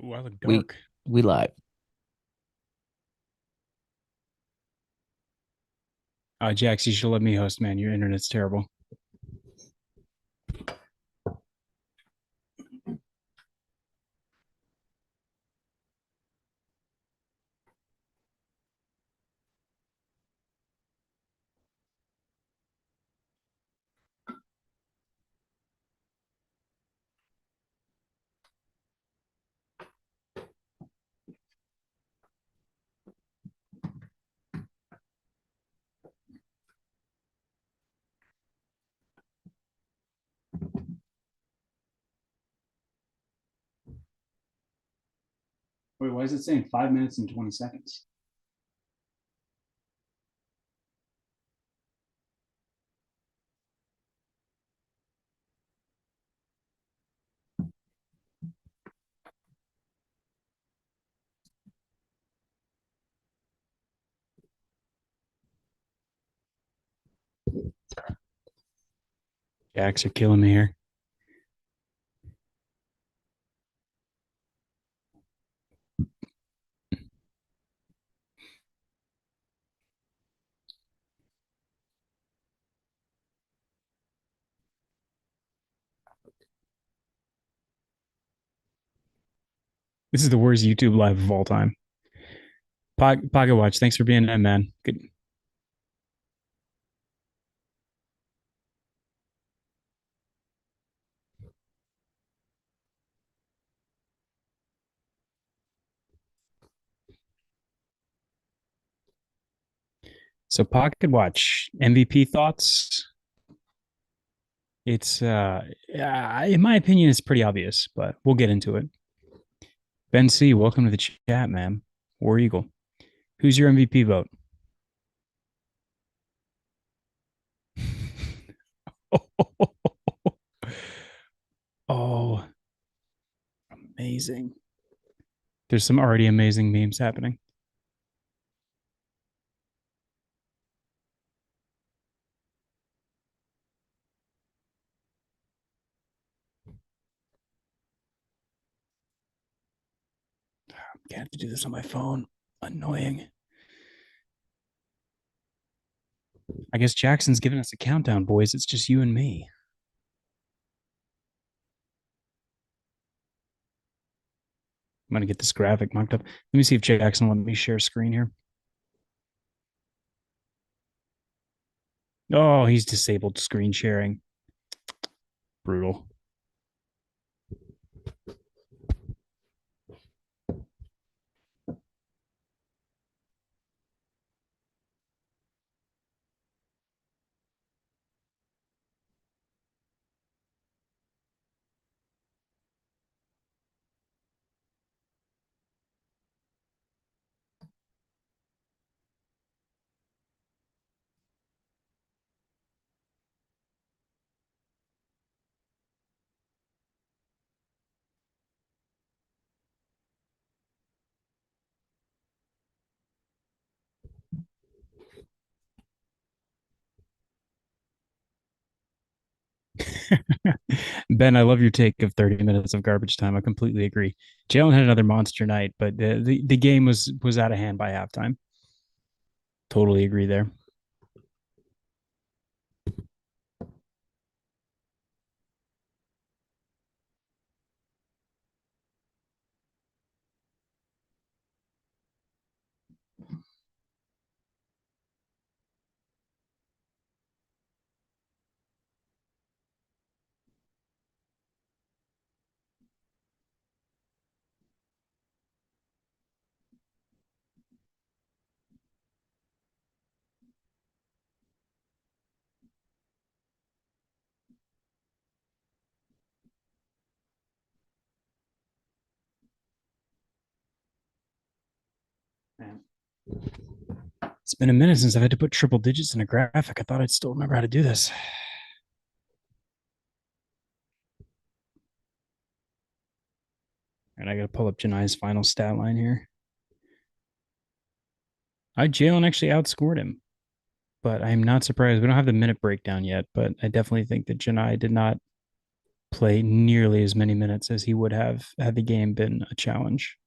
Ooh, I look We dark. we live. Jax, you should let me host, man. Your internet's terrible. Wait, why is it saying 5 minutes and 20 seconds? Jax, you're killing me here. This is the worst YouTube live of all time. Pocket Watch, thanks for being in, man. Good. So Pocket Watch MVP thoughts. It's in my opinion, it's pretty obvious, but we'll get into it. Ben C, welcome to the chat, man. War Eagle. Who's your MVP vote? Oh, amazing. There's some already amazing memes happening. I have to do this on my phone. Annoying. I guess Jackson's giving us a countdown, boys. It's just you and me. I'm gonna get this graphic mocked up. Let me see if Jackson will let me share screen here. Oh, he's disabled screen sharing. Brutal. Ben, I love your take of 30 minutes of garbage time. I completely agree. Jalen had another monster night, but the game was out of hand by halftime. Totally agree there. Man. It's been a minute since I've had to put triple digits in a graphic. I thought I'd still remember how to do this. And I got to pull up Janai's final stat line here. Jalen actually outscored him, but I'm not surprised. We don't have the minute breakdown yet, but I definitely think that Janai did not play nearly as many minutes as he would have had the game been a challenge.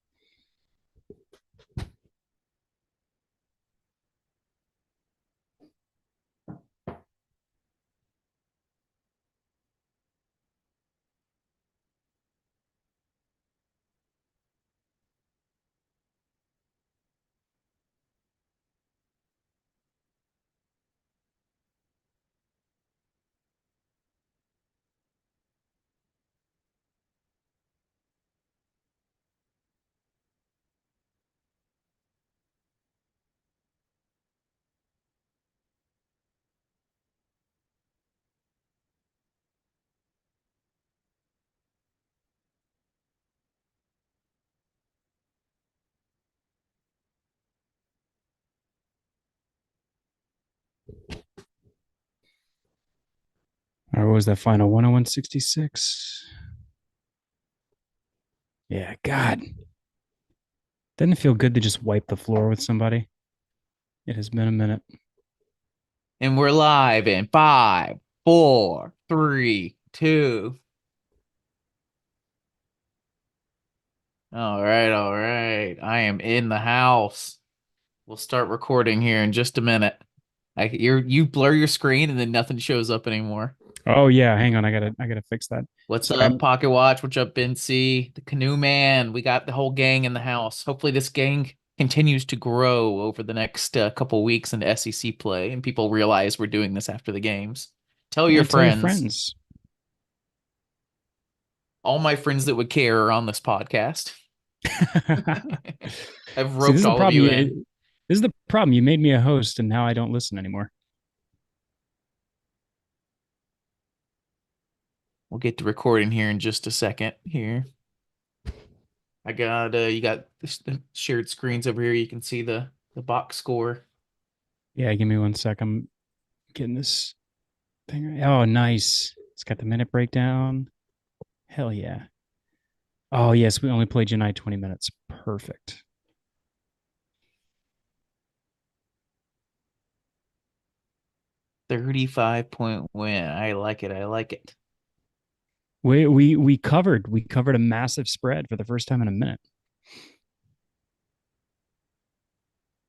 Or what was that final 101.66? Yeah, God. Doesn't it feel good to just wipe the floor with somebody? It has been a minute. And we're live in five, four, three, two. All right, all right. I am in the house. We'll start recording here in just a minute. You blur your screen and then nothing shows up anymore. Oh yeah, hang on. I gotta fix that. What's Sorry. up, Pocket Watch? What's up, Ben C? The Canoe Man. We got the whole gang in the house. Hopefully, this gang continues to grow over the next couple weeks into SEC play, and people realize we're doing this after the games. Tell your And tell your friends. friends. All my friends that would care are on this podcast. I've See, this roped is the all of problem. you in. This is the problem. You made me a host, and now I don't listen anymore. We'll get to recording here in just a second. Here, I got you got the shared screens over here. You can see the box score. Yeah, give me one sec. I'm getting this thing. Oh, nice. It's got the minute breakdown. Hell yeah. Oh yes, we only played Janai 20 minutes. Perfect. 35-point win. I like it. I like it. We covered a massive spread for the first time in a minute.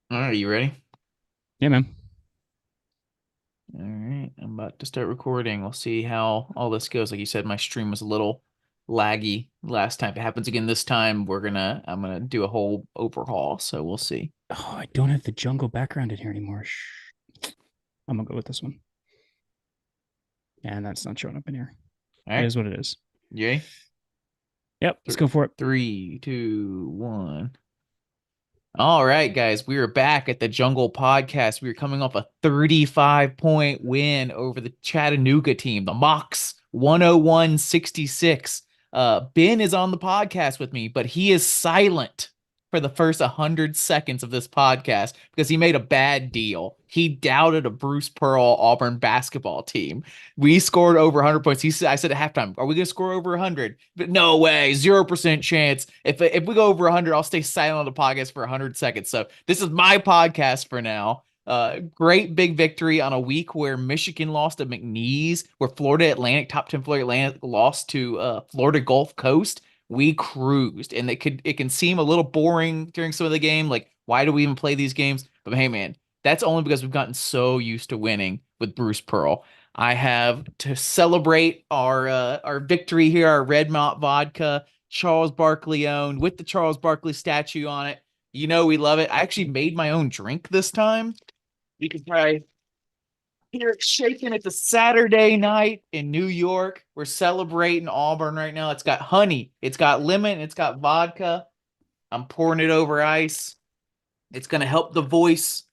All right, you ready? Yeah, man. All right, I'm about to start recording. We'll see how all this goes. Like you said, my stream was a little laggy last time. If it happens again this time, I'm gonna do a whole overhaul. So we'll see. Oh, I don't have the jungle background in here anymore. I'm gonna go with this one. And that's not showing up in here. All It right, is what it is. yay. Yep, let's go for it. 3, 2, 1. All right, guys, we are back at the Jungle Podcast. We are coming off a 35-point win over the Chattanooga team, the Mocs, 101-66. Ben is on the podcast with me, but he is silent for the first 100 seconds of this podcast because he made a bad deal. He doubted a Bruce Pearl Auburn basketball team. We scored over 100 points. I said at halftime, are we going to score over 100? But no way, 0% chance. If we go over 100, I'll stay silent on the podcast for 100 seconds. So this is my podcast for now. Great big victory on a week where Michigan lost to McNeese, where Florida Atlantic, top 10 Florida Atlantic, lost to Florida Gulf Coast. We cruised, and it can seem a little boring during some of the game. Like, why do we even play these games? But hey, man, that's only because we've gotten so used to winning with Bruce Pearl. I have to celebrate our victory here, our Red Mount vodka, Charles Barkley owned with the Charles Barkley statue on it. You know we love it. I actually made my own drink this time. You can probably hear it shaking. It's a Saturday night in New York. We're celebrating Auburn right now. It's got honey, it's got lemon, it's got vodka. I'm pouring it over ice. It's gonna help the voice.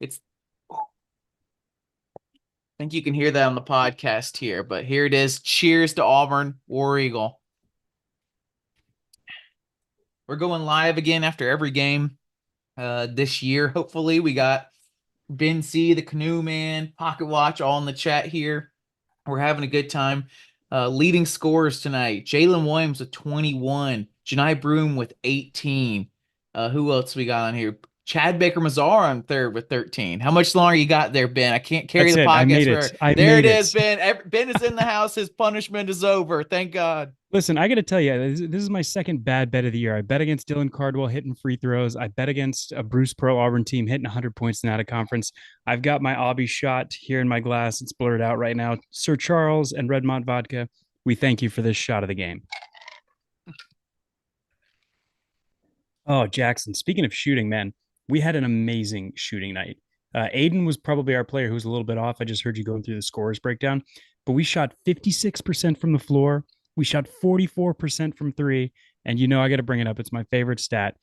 It's I think you can hear that on the podcast here, but here it is. Cheers to Auburn, War Eagle. We're going live again after every game this year. Hopefully, we got Ben C, the Canoe Man, Pocket Watch, all in the chat here. We're having a good time. Leading scorers tonight: Jalen Williams with 21, Janai Broom with 18. Who else we got on here? Chad Baker Mazar on third with 13. How much longer you got there, Ben? I can't carry That's the it. I podcast made for. it. I There it made it. is, Ben. Ben is in the house. His punishment is over. Thank God. Listen, I got to tell you, this is my second bad bet of the year. I bet against Dylan Cardwell hitting free throws. I bet against a Bruce Pearl Auburn team hitting 100 points in out of conference. I've got my Aubie shot here in my glass. It's blurred out right now. Sir Charles and Redmont Vodka, we thank you for this shot of the game. Oh, Jackson, speaking of shooting, man, we had an amazing shooting night. Aiden was probably our player who was a little bit off. I just heard you going through the scores breakdown, but we shot 56% from the floor. We shot 44% from three. And you know, I got to bring it up. It's my favorite stat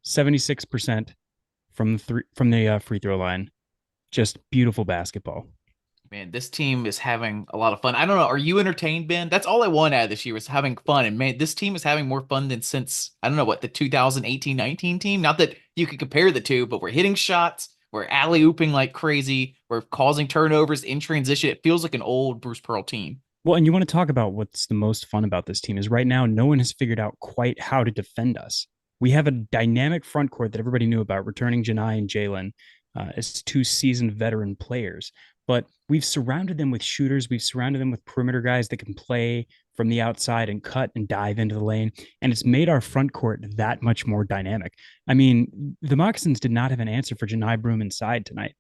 76% from the free throw line. Just beautiful basketball. Man, this team is having a lot of fun. I don't know. Are you entertained, Ben? That's all I want out of this year was having fun. And man, this team is having more fun than since, I don't know what, the 2018-19 team. Not that you could compare the two, but we're hitting shots. We're alley-ooping like crazy. We're causing turnovers in transition. It feels like an old Bruce Pearl team. Well, and you want to talk about what's the most fun about this team is right now, no one has figured out quite how to defend us. We have a dynamic front court that everybody knew about, returning Janai and Jalen as two seasoned veteran players. But we've surrounded them with shooters. We've surrounded them with perimeter guys that can play from the outside and cut and dive into the lane. And it's made our front court that much more dynamic. I mean, the Moccasins did not have an answer for Janai Broom inside tonight.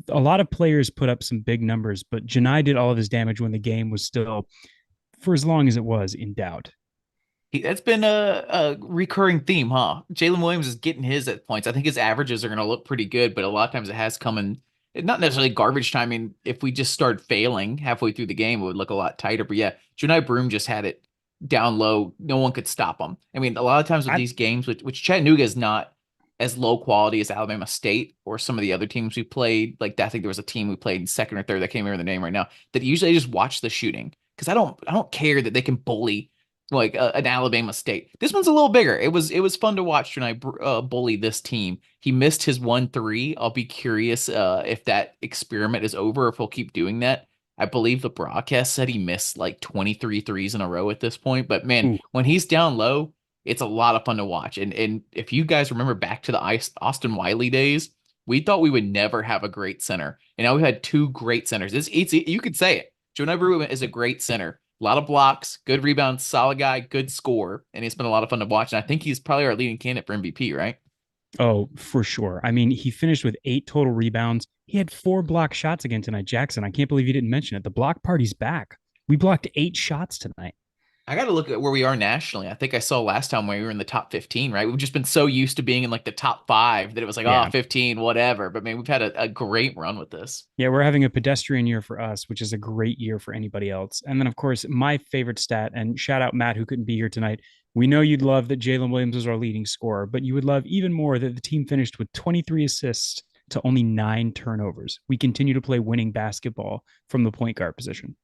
A lot of players put up some big numbers, but Janai did all of his damage when the game was still, for as long as it was, in doubt. That's been a recurring theme, huh? Jalen Williams is getting his at points. I think his averages are going to look pretty good, but a lot of times it has come in, not necessarily garbage time. I mean, if we just started failing halfway through the game, it would look a lot tighter. But yeah, Janai Broom just had it down low. No one could stop him. I mean, a lot of times with I, these games, which Chattanooga is not as low quality as Alabama State or some of the other teams we played. Like I think there was a team we played in second or third. I can't remember the name right now. That usually just watch the shooting because I don't care that they can bully like an Alabama State. This one's a little bigger. It was fun to watch tonight. Bully this team. He missed his 1-3. I'll be curious if that experiment is over, if he'll keep doing that. I believe the broadcast said he missed like 23 threes in a row at this point. But man, ooh, when he's down low, it's a lot of fun to watch. And if you guys remember back to the Austin Wiley days, we thought we would never have a great center. And now we've had two great centers. It's you could say it. Jonah Brew is a great center. A lot of blocks, good rebounds, solid guy, good score, and it's been a lot of fun to watch. And I think he's probably our leading candidate for MVP, right? oh, for sure. I mean, he finished with 8 total rebounds. He had 4 block shots again tonight, Jackson. I can't believe you didn't mention it. The block party's back. We blocked 8 shots tonight. I got to look at where we are nationally. I think I saw last time when we were in the top 15, right? We've just been so used to being in like the top five that it was like, oh, Yeah. 15, whatever. But man, we've had a great run with this. Yeah, we're having a pedestrian year for us, which is a great year for anybody else. And then, of course, my favorite stat, and shout out Matt, who couldn't be here tonight. We know you'd love that Jalen Williams was our leading scorer, but you would love even more that the team finished with 23 assists to only 9 turnovers. We continue to play winning basketball from the point guard position.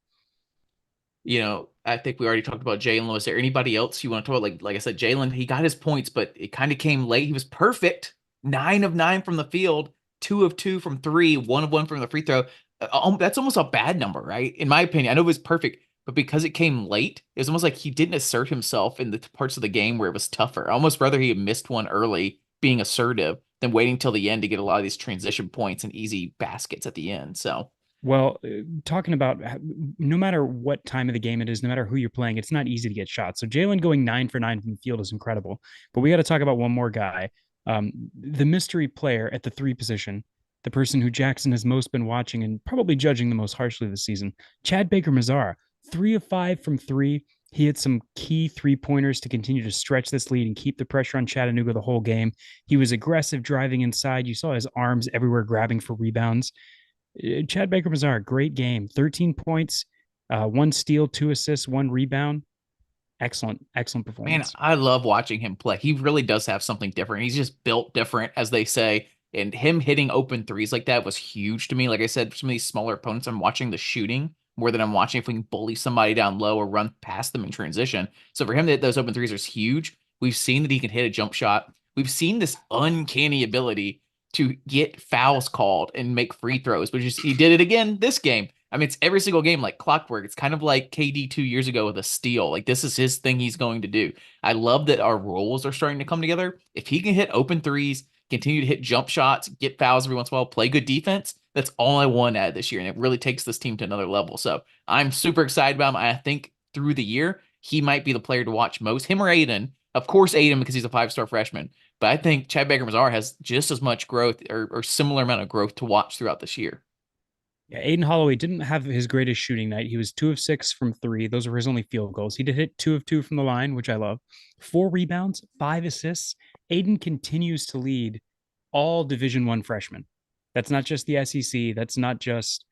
I think we already talked about Jalen. Was there anybody else you want to talk about? Like I said, Jalen, he got his points, but it kind of came late. He was perfect. 9 of 9 from the field, 2 of 2 from three, 1 of 1 from the free throw. That's almost a bad number, right? In my opinion, I know it was perfect, but because it came late, it was almost like he didn't assert himself in the parts of the game where it was tougher. I almost rather he had missed one early, being assertive, than waiting till the end to get a lot of these transition points and easy baskets at the end. So Well, talking about no matter what time of the game it is, no matter who you're playing, it's not easy to get shots. So Jalen going 9 for 9 from the field is incredible. But we got to talk about one more guy, the mystery player at the three position, the person who Jackson has most been watching and probably judging the most harshly this season, Chad Baker Mazara, 3 of 5 from three. He hit some key 3 pointers to continue to stretch this lead and keep the pressure on Chattanooga the whole game. He was aggressive driving inside. You saw his arms everywhere grabbing for rebounds. Chad Baker Mazar, great game. 13 points, 1 steal, 2 assists, 1 rebound. Excellent, excellent man, performance. I love watching him play. He really does have something different. He's just built different, as they say. And him hitting open threes like that was huge to me. Like I said, some of these smaller opponents, I'm watching the shooting more than I'm watching if we can bully somebody down low or run past them in transition. So for him to hit those open threes is huge. We've seen that he can hit a jump shot. We've seen this uncanny ability to get fouls called and make free throws, which is he did it again this game. I mean, it's every single game like clockwork. It's kind of like KD 2 years ago with a steal. Like this is his thing he's going to do. I love that our roles are starting to come together. If he can hit open threes, continue to hit jump shots, get fouls every once in a while, play good defense. That's all I want to add this year, and it really takes this team to another level. So I'm super excited about him. I think through the year, he might be the player to watch most. Him or Aiden. Of course, Aiden because he's a 5-star freshman. But I think Chad Baker-Mazar has just as much growth or similar amount of growth to watch throughout this year. Yeah, Aiden Holloway didn't have his greatest shooting night. He was 2 of 6 from three. Those were his only field goals. He did hit 2 of 2 from the line, which I love. 4 rebounds, 5 assists. Aiden continues to lead all Division I freshmen. That's not just the SEC. That's not just,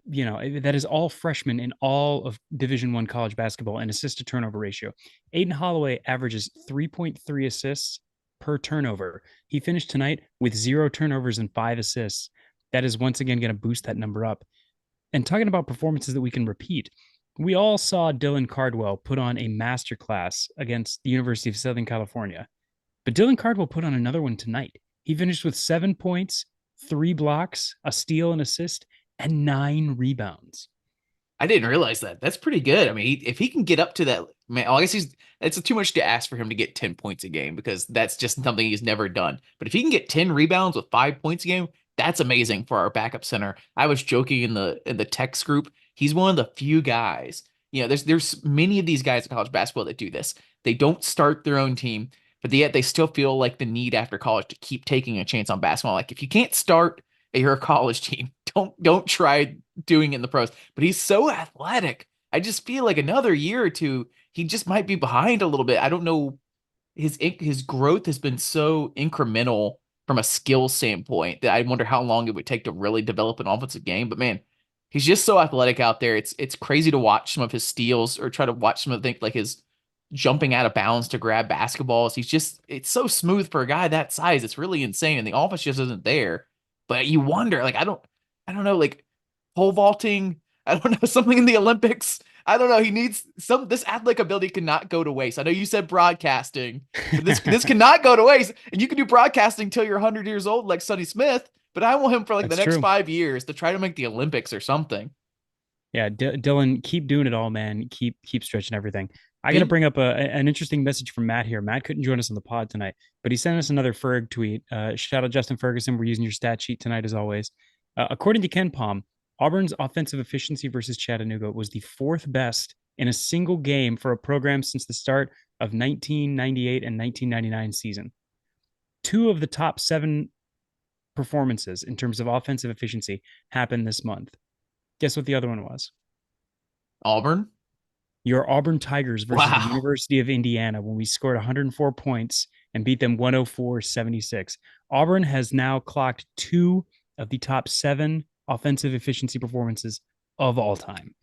that is all freshmen in all of Division I college basketball and assist to turnover ratio. Aiden Holloway averages 3.3 assists per turnover. He finished tonight with 0 turnovers and 5 assists. That is once again going to boost that number up. And talking about performances that we can repeat, we all saw Dylan Cardwell put on a masterclass against the University of Southern California. But Dylan Cardwell put on another one tonight. He finished with 7 points, 3 blocks, a steal, and assist, and 9 rebounds. I didn't realize that. That's pretty good. I mean, if he can get up to that, man, I guess it's too much to ask for him to get 10 points a game because that's just something he's never done. But if he can get 10 rebounds with 5 points a game, that's amazing for our backup center. I was joking in the text group. He's one of the few guys. There's many of these guys in college basketball that do this. They don't start their own team, but yet they still feel like the need after college to keep taking a chance on basketball. Like if you can't start your college team, don't try doing it in the pros. But he's so athletic. I just feel like another year or two, he just might be behind a little bit. I don't know. His growth has been so incremental from a skill standpoint that I wonder how long it would take to really develop an offensive game. But man, he's just so athletic out there. It's crazy to watch some of his steals or try to watch some of the things like his jumping out of bounds to grab basketballs. It's so smooth for a guy that size. It's really insane. And the offense just isn't there. But you wonder, like, I don't know, like pole vaulting. I don't know, something in the Olympics. I don't know. He needs this athletic ability cannot go to waste. I know you said broadcasting, but this cannot go to waste. And you can do broadcasting till you're 100 years old, like Sonny Smith. But I want him for like the That's next true. 5 years to try to make the Olympics or something. Yeah, Dylan, keep doing it all, man. Keep stretching everything. I got to Didn't bring up an interesting message from Matt here. Matt couldn't join us on the pod tonight, but he sent us another Ferg tweet. Shout out Justin Ferguson. We're using your stat sheet tonight as always. According to Ken Palm, Auburn's offensive efficiency versus Chattanooga was the fourth best in a single game for a program since the start of 1998 and 1999 season. Two of the top 7 performances in terms of offensive efficiency happened this month. Guess what the other one was? Auburn? Your Auburn Tigers versus the Wow. University of Indiana when we scored 104 points and beat them 104-76. Auburn has now clocked 2 of the top 7 offensive efficiency performances of all time.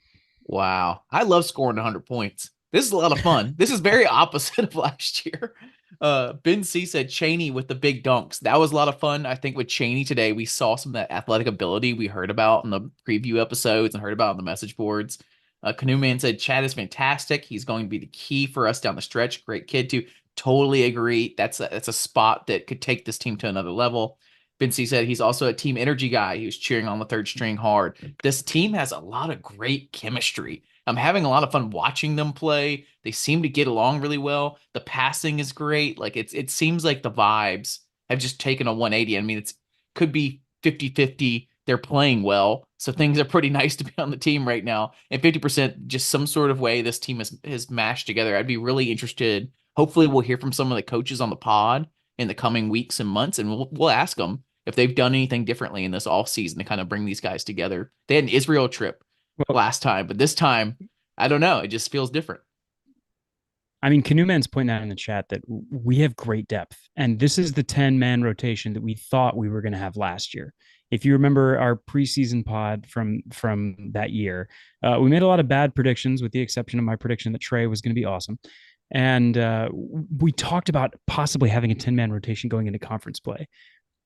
Wow. I love scoring 100 points. This is a lot of fun. This is very opposite of last year. Ben C said Cheney with the big dunks. That was a lot of fun. I think with Cheney today, we saw some of that athletic ability we heard about in the preview episodes and heard about on the message boards. Canoe Man said Chad is fantastic. He's going to be the key for us down the stretch. Great kid too. Totally agree. That's a spot that could take this team to another level. Vinci said he's also a team energy guy. He was cheering on the third string hard. This team has a lot of great chemistry. I'm having a lot of fun watching them play. They seem to get along really well. The passing is great. Like it seems like the vibes have just taken a 180. I mean, it's could be 50-50. They're playing well. So things are pretty nice to be on the team right now. And 50% just some sort of way this team has mashed together. I'd be really interested. Hopefully we'll hear from some of the coaches on the pod in the coming weeks and months, and we'll ask them if they've done anything differently in this off season to kind of bring these guys together. They had an Israel trip Well, last time, but this time, I don't know. It just feels different. I mean, Canoeman's pointing out in the chat that we have great depth, and this is the 10-man rotation that we thought we were going to have last year. If you remember our preseason pod from that year, we made a lot of bad predictions, with the exception of my prediction that Trey was going to be awesome. And we talked about possibly having a 10-man rotation going into conference play.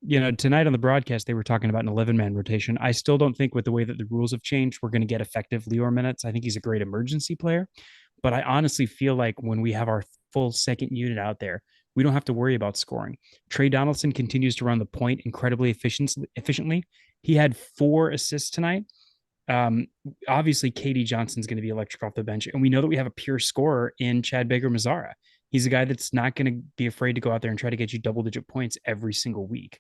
Tonight on the broadcast, they were talking about an 11-man rotation. I still don't think with the way that the rules have changed, we're going to get effective Lior minutes. I think he's a great emergency player. But I honestly feel like when we have our full second unit out there, we don't have to worry about scoring. Trey Donaldson continues to run the point incredibly efficiently. He had 4 assists tonight. Um, Obviously, KD Johnson's going to be electric off the bench. And we know that we have a pure scorer in Chad Baker Mazara. He's a guy that's not going to be afraid to go out there and try to get you double-digit points every single week.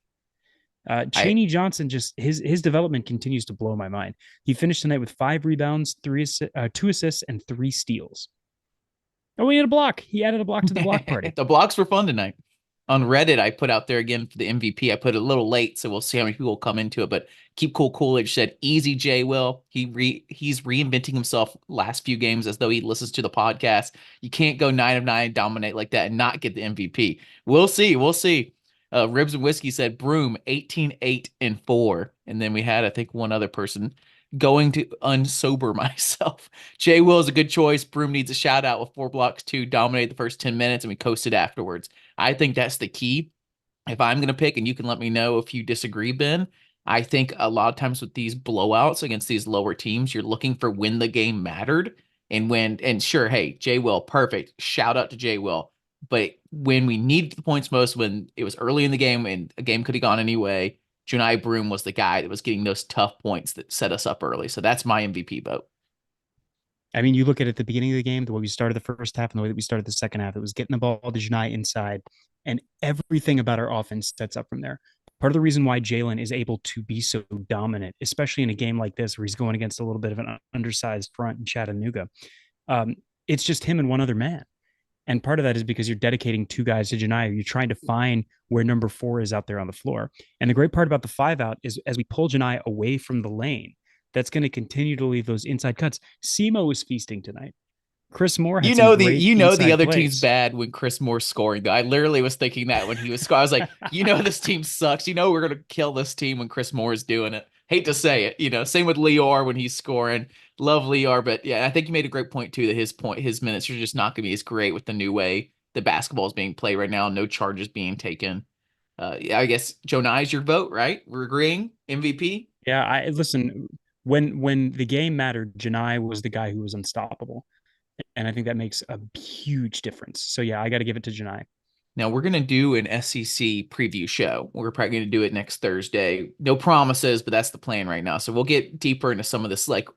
I Cheney Johnson, just his development continues to blow my mind. He finished tonight with 5 rebounds, 2 assists, and 3 steals. Oh, he had a block. He added a block to the block party. the blocks were fun tonight. On Reddit, I put out there again for the MVP. I put it a little late, so we'll see how many people come into it. But Keep Cool Coolidge said, "Easy, J. Will. He's reinventing himself last few games as though he listens to the podcast. You can't go 9 of 9, dominate like that, and not get the MVP. We'll see. We'll see." Ribs and Whiskey said, "Broom 18, 8, and 4." And then we had, I think, one other person going to unsober myself. Jay Will is a good choice. Broom needs a shout out with 4 blocks to dominate the first 10 minutes, and we coasted afterwards. I think that's the key. If I'm going to pick, and you can let me know if you disagree, Ben, I think a lot of times with these blowouts against these lower teams, you're looking for when the game mattered. And sure, hey, Jay Will, perfect. Shout out to Jay Will. But when we needed the points most, when it was early in the game and a game could have gone anyway, Janai Broom was the guy that was getting those tough points that set us up early. So that's my MVP vote. I mean, you look at it at the beginning of the game, the way we started the first half and the way that we started the second half, it was getting the ball to Janai inside, and everything about our offense sets up from there. Part of the reason why Jalen is able to be so dominant, especially in a game like this where he's going against a little bit of an undersized front in Chattanooga, it's just him and one other man. And part of that is because you're dedicating 2 guys to Janai. You're trying to find where number 4 is out there on the floor. And the great part about the 5 out is as we pull Janai away from the lane, that's going to continue to leave those inside cuts. Simo was feasting tonight. Chris Moore had some great The inside other team's plays. bad when Chris Moore's scoring. Though I literally was thinking that when he was scoring, I was like, this team sucks. We're gonna kill this team when Chris Moore is doing it. Hate to say it, same with Lior when he's scoring. Love Lior, but yeah, I think you made a great point too that his minutes are just not gonna be as great with the new way the basketball is being played right now. No charges being taken. Yeah, I guess Jonai is your vote, right? We're agreeing MVP. Yeah, I listen. When the game mattered, Janai was the guy who was unstoppable, and I think that makes a huge difference. So yeah, I got to give it to Janai. Now we're gonna do an SEC preview show. We're probably gonna do it next Thursday. No promises, but that's the plan right now. So we'll get deeper into some of this, like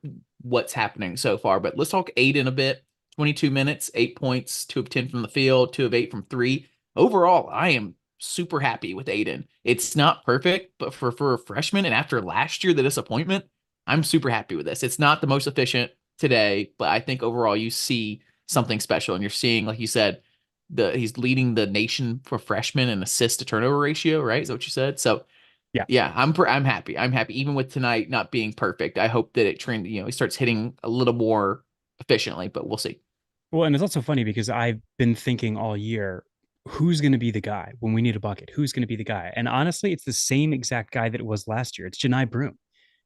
what's happening so far. But let's talk Aiden a bit. 22 minutes, 8 points, 2 of 10 from the field, 2 of 8 from three. Overall, I am super happy with Aiden. It's not perfect, but for a freshman and after last year, the disappointment, I'm super happy with this. It's not the most efficient today, but I think overall you see something special, and you're seeing, like you said, he's leading the nation for freshmen in assist to turnover ratio, right? Is that what you said? So Yeah. yeah, I'm happy. I'm happy even with tonight not being perfect. I hope that it trend, he starts hitting a little more efficiently, but we'll see. Well, and it's also funny because I've been thinking all year, who's going to be the guy when we need a bucket? Who's going to be the guy? And honestly, it's the same exact guy that it was last year. It's Janai Broom.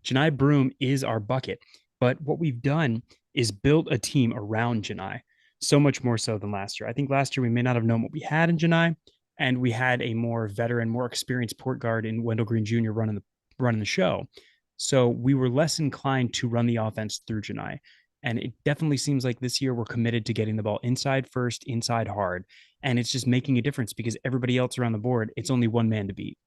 Janai Broom is our bucket. But what we've done is build a team around Janai so much more so than last year. I think last year we may not have known what we had in Janai, and we had a more veteran, more experienced port guard in Wendell Green Jr. running the show. So we were less inclined to run the offense through Janai. And it definitely seems like this year we're committed to getting the ball inside first, inside hard. And it's just making a difference because everybody else around the board, it's only one man to beat.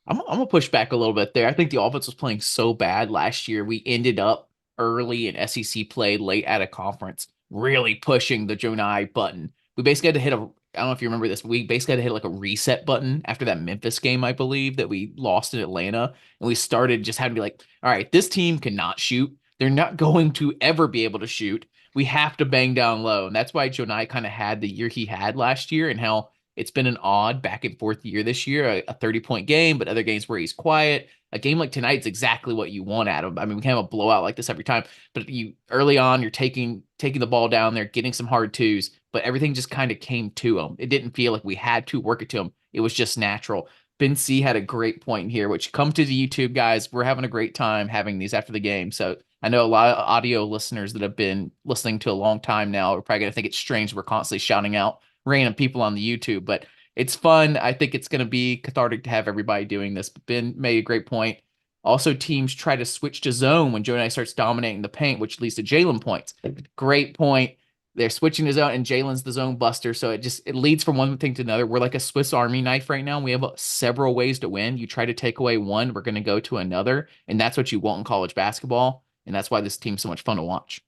I'm gonna push back a little bit there. I think the offense was playing so bad last year. We ended up early in SEC play, late at a conference, really pushing the Jonai button. We basically had to hit a. I don't know if you remember this, but we basically had to hit like a reset button after that Memphis game, I believe, that we lost in Atlanta, and we started just having to be like, all right, this team cannot shoot. They're not going to ever be able to shoot. We have to bang down low, and that's why Jonai kind of had the year he had last year, and how it's been an odd back and forth year this year, a 30-point game, but other games where he's quiet. A game like tonight's exactly what you want out of him. I mean, we can't have a blowout like this every time, but you early on, you're taking the ball down there, getting some hard twos, but everything just kind of came to him. It didn't feel like we had to work it to him. It was just natural. Ben C had a great point here, which come to the YouTube, guys. We're having a great time having these after the game. So I know a lot of audio listeners that have been listening to a long time now are probably going to think it's strange we're constantly shouting out random people on the YouTube, but it's fun. I think it's going to be cathartic to have everybody doing this. But Ben made a great point. Also, teams try to switch to zone when Jonai starts dominating the paint, which leads to Jalen points. Great point. They're switching to zone, and Jalen's the zone buster. So it leads from one thing to another. We're like a Swiss Army knife right now. We have several ways to win. You try to take away one, we're going to go to another, and that's what you want in college basketball. And that's why this team's so much fun to watch.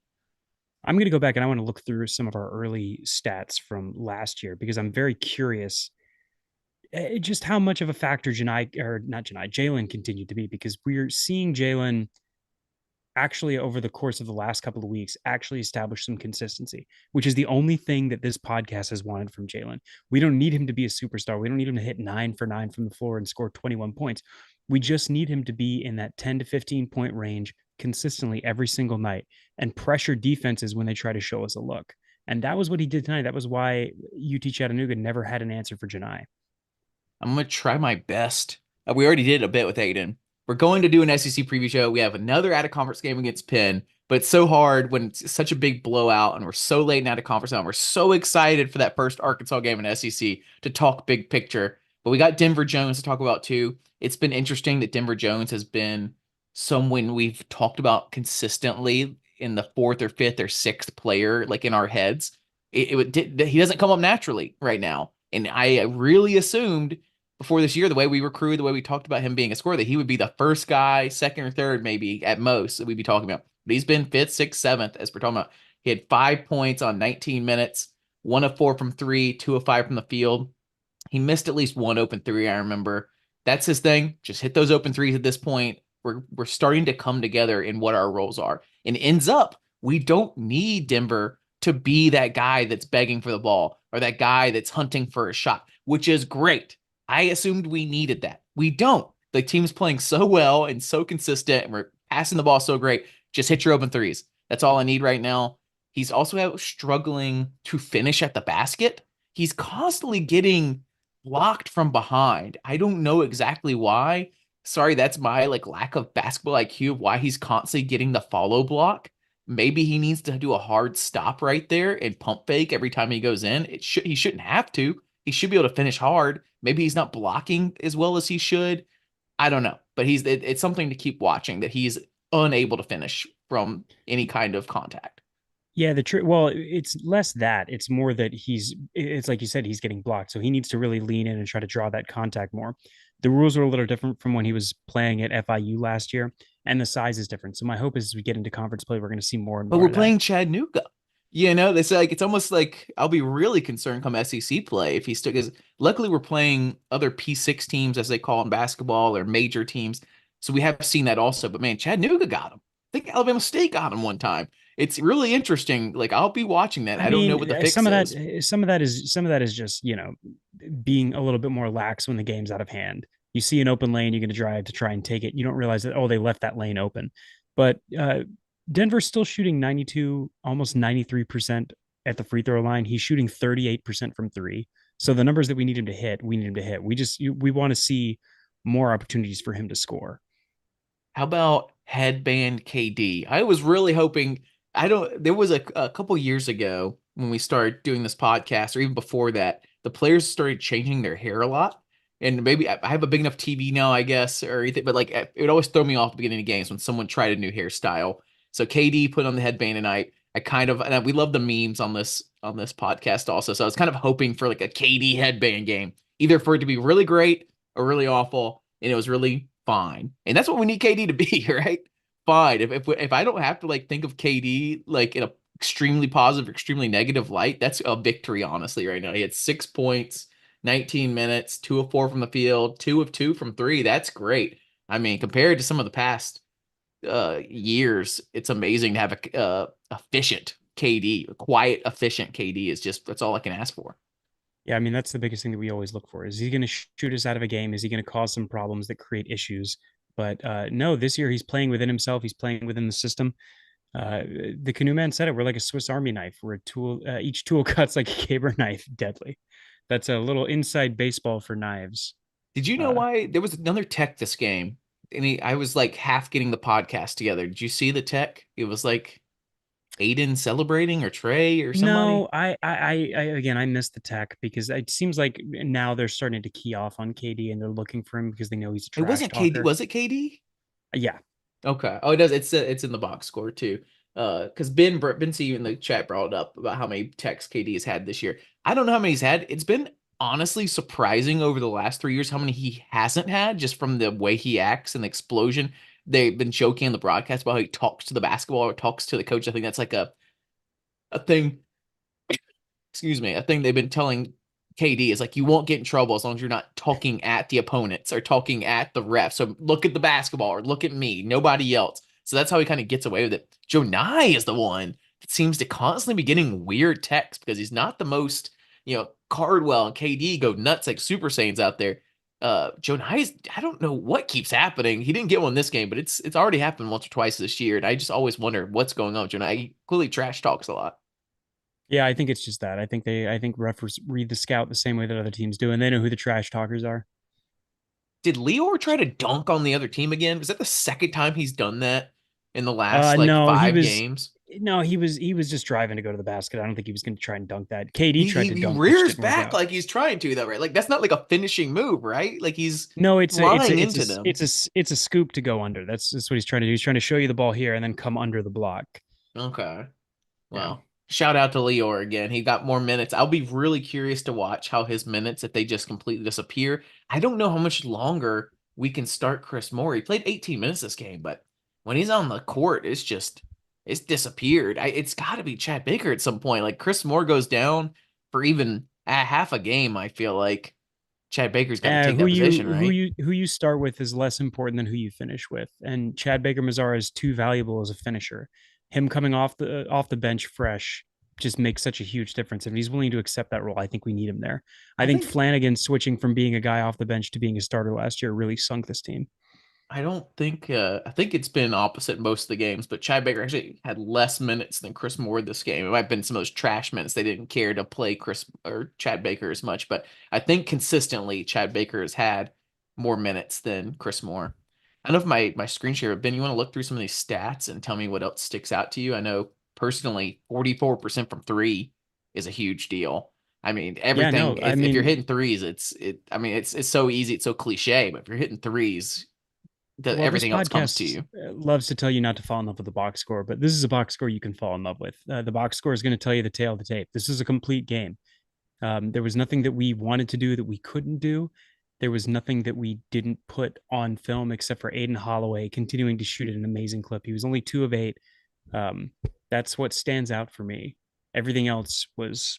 I'm going to go back and I want to look through some of our early stats from last year because I'm very curious just how much of a factor Janai or not Janai Jalen continued to be because we're seeing Jalen actually over the course of the last couple of weeks actually establish some consistency, which is the only thing that this podcast has wanted from Jalen. We don't need him to be a superstar. We don't need him to hit 9 for 9 from the floor and score 21 points. We just need him to be in that 10 to 15 point range consistently every single night and pressure defenses when they try to show us a look. And that was what he did tonight. That was why UT Chattanooga never had an answer for Janai. I'm gonna try my best. We already did a bit with Aiden. We're going to do an SEC preview show. We have another out of conference game against Penn, but it's so hard when it's such a big blowout and we're so late in out of conference now. And we're so excited for that first Arkansas game in SEC to talk big picture. But we got Denver Jones to talk about too. It's been interesting that Denver Jones has been someone we've talked about consistently in the fourth or fifth or sixth player, like in our heads. He doesn't come up naturally right now. And I really assumed before this year, the way we recruited, the way we talked about him being a scorer, that he would be the first guy, second or third, maybe at most, that we'd be talking about. But he's been fifth, sixth, seventh, as we're talking about. He had 5 points on 19 minutes, 1 of 4 from three, 2 of 5 from the field. He missed at least one open three, I remember. That's his thing. Just hit those open threes at this point. We're starting to come together in what our roles are. And ends up, we don't need Denver to be that guy that's begging for the ball or that guy that's hunting for a shot, which is great. I assumed we needed that. We don't. The team's playing so well and so consistent, and we're passing the ball so great. Just hit your open threes. That's all I need right now. He's also struggling to finish at the basket. He's constantly getting blocked from behind. I don't know exactly why. Sorry, that's my lack of basketball IQ of why he's constantly getting the follow block. Maybe he needs to do a hard stop right there and pump fake every time he goes in. He shouldn't have to. He should be able to finish hard. Maybe he's not blocking as well as he should. I don't know, but it's something to keep watching that he's unable to finish from any kind of contact. Yeah, well, it's less that. It's more that it's like you said, he's getting blocked. So he needs to really lean in and try to draw that contact more. The rules are a little different from when he was playing at FIU last year, and the size is different. So my hope is as we get into conference play, we're going to see more and But more we're of that. playing Chattanooga. They say it's almost like I'll be really concerned come SEC play if he's still because luckily we're playing other P6 teams as they call in basketball or major teams. So we have seen that also. But man, Chattanooga got him. I think Alabama State got him one time. It's really interesting. I'll be watching that. I I don't know what mean, the fix is. some of that is just being a little bit more lax when the game's out of hand. You see an open lane, you're going to drive to try and take it. You don't realize that they left that lane open. But Denver's still shooting 92, almost 93% at the free throw line. He's shooting 38% from three. So the numbers that we need him to hit, we need him to hit. We want to see more opportunities for him to score. How about headband KD? I was really hoping. I don't. There was a couple years ago when we started doing this podcast, or even before that, the players started changing their hair a lot. And maybe I have a big enough TV now, I guess, or anything. But it would always throw me off at the beginning of games when someone tried a new hairstyle. So KD put on the headband tonight. We love the memes on this podcast also. So I was kind of hoping for a KD headband game, either for it to be really great or really awful, and it was really fine. And that's what we need KD to be, right? Fine. If I don't have to think of KD in a extremely positive, extremely negative light, that's a victory, honestly, right now. He had 6 points, 19 minutes, 2 of 4 from the field, 2 of 2 from three. That's great. I mean, compared to some of the past years, it's amazing to have a efficient KD, a quiet, efficient KD that's all I can ask for. Yeah, I mean that's the biggest thing that we always look for. Is he going to shoot us out of a game? Is he going to cause some problems that create issues? But no, this year he's playing within himself. He's playing within the system. The canoe man said it. We're like a Swiss Army knife. We're a tool. Each tool cuts like a caber knife, deadly. That's a little inside baseball for knives. Did you know Uh, why there was another tech this game? I was half getting the podcast together. Did you see the tech? It was Aiden celebrating or Trey or no, somebody. I again, I missed the tech because it seems like now they're starting to key off on KD and they're looking for him because they know he's a It trash wasn't KD. talker. Was it KD? Yeah, Okay. Oh, it does. It's in the box score too. Because Ben C in the chat brought up about how many techs KD has had this year. I don't know how many he's had. It's been honestly surprising over the last 3 years how many he hasn't had just from the way he acts and the explosion. They've been joking on the broadcast about how he talks to the basketball or talks to the coach. I think that's a thing, excuse me, a thing they've been telling KD is like you won't get in trouble as long as you're not talking at the opponents or talking at the ref. So look at the basketball or look at me, nobody else. So that's how he kind of gets away with it. Joe Nye is the one that seems to constantly be getting weird texts because he's not the most, Cardwell and KD go nuts like Super Saiyans out there. Joe Nye, I don't know what keeps happening. He didn't get one this game, but it's already happened once or twice this year, and I just always wonder what's going on with Joe Nye. He clearly trash talks a lot. Yeah, I think it's just that. I think referees read the scout the same way that other teams do, and they know who the trash talkers are. Did Leor try to dunk on the other team again? Is that the second time he's done that in the last like No, he five was games? no, he was just driving to go to the basket. I don't think he was going to try and dunk that. KD He, tried he to he dunk, which rears didn't work back out. like he's trying to though, right? Like that's not like a finishing move, right? Like he's No, flying into them. it's a scoop to go under. That's what he's trying to do. He's trying to show you the ball here and then come under the block. Okay. Yeah. Well, shout out to Leor again. He got more minutes. I'll be really curious to watch how his minutes, if they just completely disappear. I don't know how much longer we can start Chris Moore. He played 18 minutes this game, but when he's on the court, it's disappeared. It's got to be Chad Baker at some point. Like Chris Moore goes down for even a half a game. I feel like Chad Baker's got to take that position, right? Who you start with is less important than who you finish with. And Chad Baker Mazara is too valuable as a finisher. Him coming off the bench fresh just makes such a huge difference. If he's willing to accept that role, I think we need him there. I I think think Flanagan switching from being a guy off the bench to being a starter last year really sunk this team. I don't think I think it's been opposite in most of the games, but Chad Baker actually had less minutes than Chris Moore this game. It might have been some of those trash minutes. They didn't care to play Chris or Chad Baker as much, but I think consistently Chad Baker has had more minutes than Chris Moore. I don't know if my screen share, Ben, you want to look through some of these stats and tell me what else sticks out to you? I know personally 44% from three is a huge deal. I mean, Yeah, everything no, I if you're mean, hitting threes, I mean, it's so easy, it's so cliche, but if you're hitting threes, that well, this everything else comes to podcast you. loves to tell you not to fall in love with the box score, but this is a box score you can fall in love with. The box score is going to tell you the tail of the tape. This is a complete game. There was nothing that we wanted to do that we couldn't do. There was nothing that we didn't put on film except for Aiden Holloway continuing to shoot at an amazing clip. He was only 2 of 8. Um, that's what stands out for me. Everything else was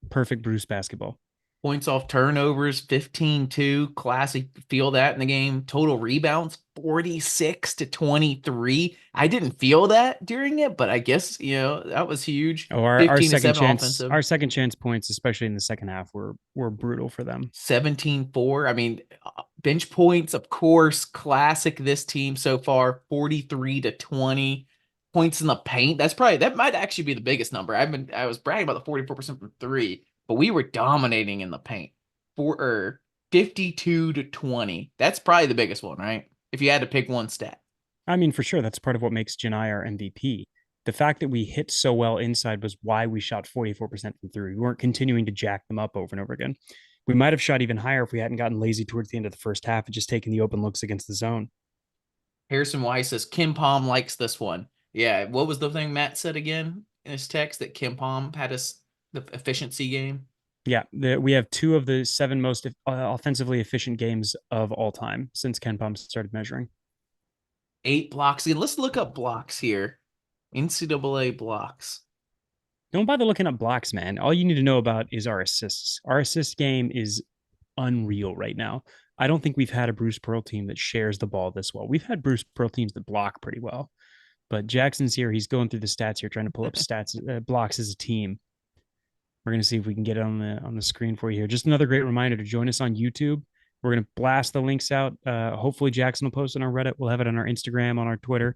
perfect Bruce basketball. Points off turnovers, 15-2. Classic, feel that in the game. Total rebounds, 46 to 23. I didn't feel that during it, but I guess, that was huge. Oh, 15 to 7 offensive. our second chance points, especially in the second half, were brutal for them. 17-4. I mean, bench points, of course, classic this team so far, 43 to 20. Points in the paint. That might actually be the biggest number. I was bragging about the 44% from three, but we were dominating in the paint. 52 to 20. That's probably the biggest one, right? If you had to pick one stat. I mean, for sure, that's part of what makes Janai our MVP. The fact that we hit so well inside was why we shot 44% from three. We weren't continuing to jack them up over and over again. We might have shot even higher if we hadn't gotten lazy towards the end of the first half and just taken the open looks against the zone. Harrison Weiss says Kim Palm likes this one. Yeah, what was the thing Matt said again in his text that Kim Palm had us the efficiency game? Yeah, we have 2 of the 7 most offensively efficient games of all time since Ken Palm started measuring. 8 blocks. Again, let's look up blocks here. NCAA blocks. Don't bother looking up blocks, man. All you need to know about is our assists. Our assist game is unreal right now. I don't think we've had a Bruce Pearl team that shares the ball this well. We've had Bruce Pearl teams that block pretty well, but Jackson's here. He's going through the stats here, trying to pull up stats blocks as a team. We're gonna see if we can get it on the screen for you here. Just another great reminder to join us on YouTube. We're gonna blast the links out. Hopefully Jackson will post it on Reddit. We'll have it on our Instagram, on our Twitter.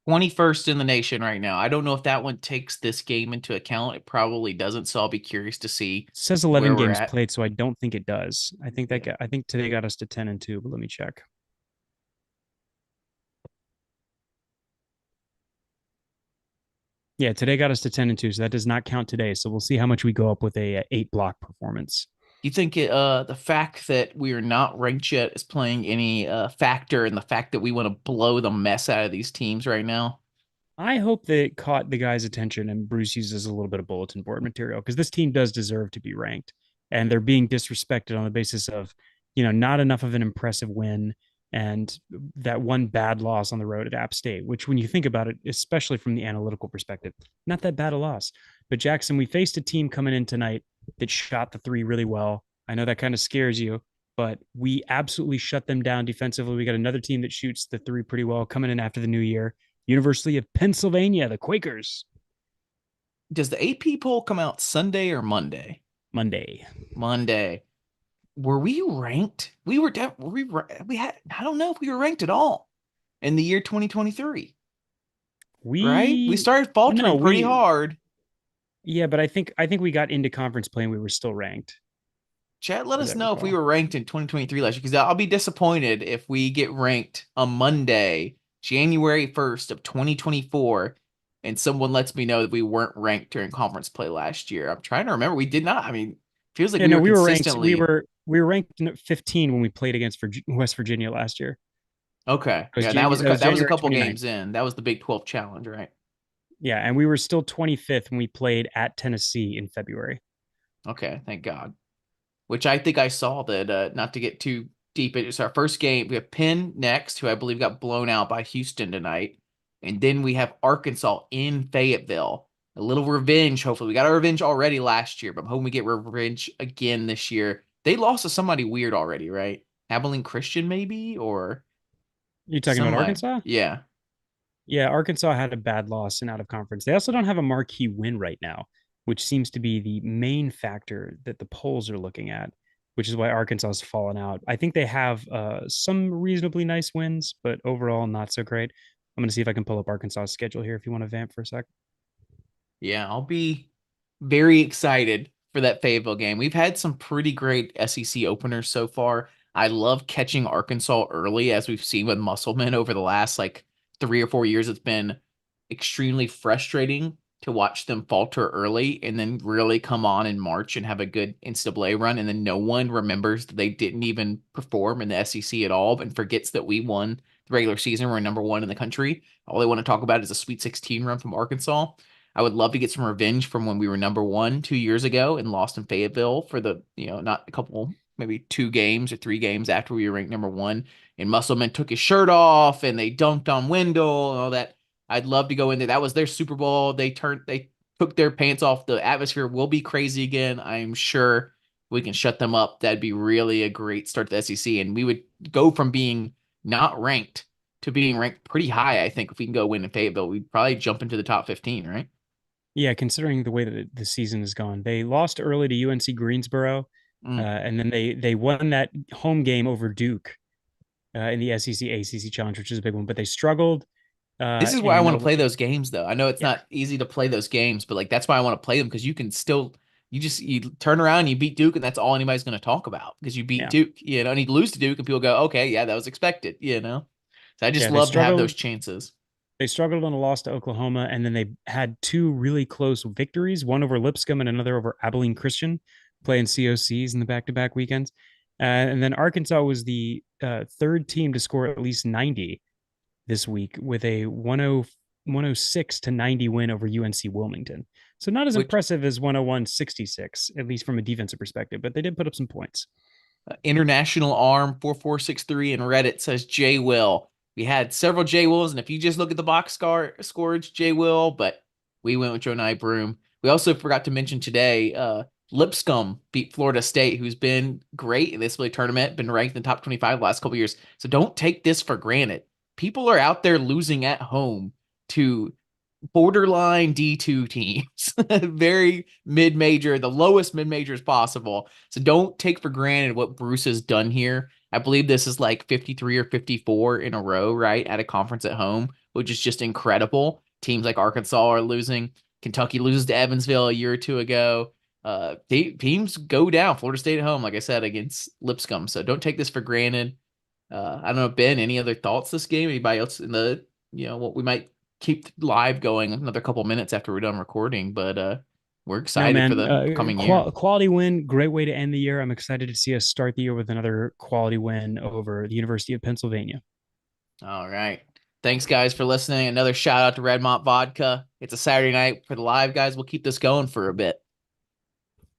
21st in the nation right now. I don't know if that one takes this game into account. It probably doesn't, so I'll be curious to see It says where 11 we're games at. played, so I don't think it does. Yeah. I think today got us to 10-2, but let me check. Yeah, today got us to 10-2, so that does not count today. So we'll see how much we go up with a 8 block performance. You think the fact that we are not ranked yet is playing any factor in the fact that we want to blow the mess out of these teams right now? I hope that it caught the guy's attention and Bruce uses a little bit of bulletin board material because this team does deserve to be ranked. And they're being disrespected on the basis of, not enough of an impressive win. and that one bad loss on the road at App State, which when you think about it, especially from the analytical perspective, not that bad a loss. But Jackson, we faced a team coming in tonight that shot the three really well. I know that kind of scares you, but we absolutely shut them down defensively. We got another team that shoots the three pretty well coming in after the new year. University of Pennsylvania, the Quakers, Does the AP poll come out Sunday or Monday? Monday. Monday. Were we ranked? We were, we had, I don't know if we were ranked at all in the year 2023, right? We We started no, faltering pretty we hard. yeah, but I think we got into conference play and we were still ranked, Chat, let as us I know if we recall. were ranked in 2023 last year, because I'll be disappointed if we get ranked on Monday, January 1st of 2024, and someone lets me know that we weren't ranked during conference play last year. I'm trying to remember. We did not. I mean, feels like Yeah, we no, were we were ranked. consistently We were ranked 15 when we played against West Virginia last year. okay. It was Yeah, that was January. That was that was a January couple 29th. games in. That was the Big 12 challenge, right? Yeah, and we were still 25th when we played at Tennessee in February. Okay, thank God. Which I think I saw that, not to get too deep, it's our first game. We have Penn next, who I believe got blown out by Houston tonight. And then we have Arkansas in Fayetteville. A little revenge, hopefully. We got our revenge already last year, but I'm hoping we get revenge again this year. They lost to somebody weird already, right? Abilene Christian, maybe? Or You talking about somebody. Arkansas? Yeah. Yeah, Arkansas had a bad loss in out of conference. They also don't have a marquee win right now, which seems to be the main factor that the polls are looking at, which is why Arkansas has fallen out. I think they have some reasonably nice wins, but overall not so great. I'm going to see if I can pull up Arkansas's schedule here if you want to vamp for a sec. Yeah, I'll be very excited for that Fayetteville game. We've had some pretty great SEC openers so far. I love catching Arkansas early, as we've seen with Musselman over the last like 3 or 4 years. It's been extremely frustrating to watch them falter early and then really come on in March and have a good NCAA run. And then no one remembers that they didn't even perform in the SEC at all and forgets that we won the regular season. We're number one in the country. All they want to talk about is a Sweet 16 run from Arkansas. I would love to get some revenge from when we were number one 2 years ago and lost in Fayetteville for the, not a couple, maybe 2 games or 3 games after we were ranked number one. And Musselman took his shirt off and they dunked on Wendell and all that. I'd love to go in there. That was their Super Bowl. They took their pants off. The atmosphere will be crazy again. I'm sure we can shut them up. That'd be really a great start to the SEC. And we would go from being not ranked to being ranked pretty high. I think if we can go win in Fayetteville, we'd probably jump into the top 15, right? Yeah, considering the way that the season has gone, they lost early to UNC Greensboro, Mm. and then they won that home game over Duke in the SEC ACC Challenge, which is a big one. But they struggled This is why I in want to play those games, though. I know it's yeah, not easy to play those games, but like that's why I want to play them because you can still you turn around and you beat Duke, and that's all anybody's going to talk about because you beat yeah, Duke, and you lose to Duke, and people go, okay, yeah, that was expected. So I just yeah. love to have those chances. They struggled on a loss to Oklahoma, and then they had two really close victories, one over Lipscomb and another over Abilene Christian, playing COCs in the back-to-back weekends. And then Arkansas was the third team to score at least 90 this week with a 106 to 90 win over UNC Wilmington. So not as Which impressive as 101-66, at least from a defensive perspective, but they did put up some points. International Arm 4463 and Reddit says J Will. We had several J Wills, and if you just look at the score, it's J Will, but we went with Jonai Broom. We also forgot to mention today, Lipscomb beat Florida State, who's been great in this tournament, been ranked in the top 25 the last couple years. So don't take this for granted. People are out there losing at home to borderline D2 teams, very mid major, the lowest mid majors possible. So don't take for granted what Bruce has done here. I believe this is like 53 or 54 in a row, right? At a conference at home, which is just incredible. Teams like Arkansas are losing. Kentucky loses to Evansville a year or two ago. Teams go down. Florida State at home, like I said, against Lipscomb. So don't take this for granted. I don't know, Ben, any other thoughts this game? Anybody else in the, what we might keep live going another couple minutes after we're done recording, but we're No, excited for man, the coming year. quality win, great way to end the year. I'm excited to see us start the year with another quality win over the University of Pennsylvania. All right. Thanks, guys, for listening. Another shout out to Redmont Vodka. It's a Saturday night for the live guys. We'll keep this going for a bit.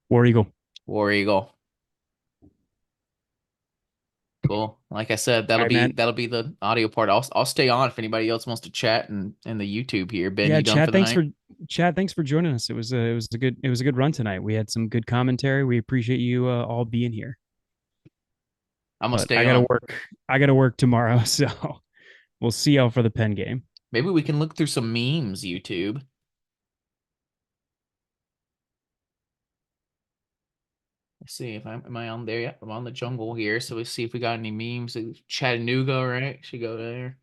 War Eagle. War Eagle. Cool. Like I said, All right, man. that'll be the audio part. I'll stay on if anybody else wants to chat in the YouTube here. Ben, Yeah, you done for the night? Chad. Thanks for joining us. It was a good run tonight. We had some good commentary. We appreciate you all being here. I'm gonna But stay on. I gotta work tomorrow, so we'll see y'all for the pen game. Maybe we can look through some memes, YouTube. Let's see if I'm am I on there yet? I'm on the jungle here, so let's see if we got any memes. Chattanooga, right? Should go there.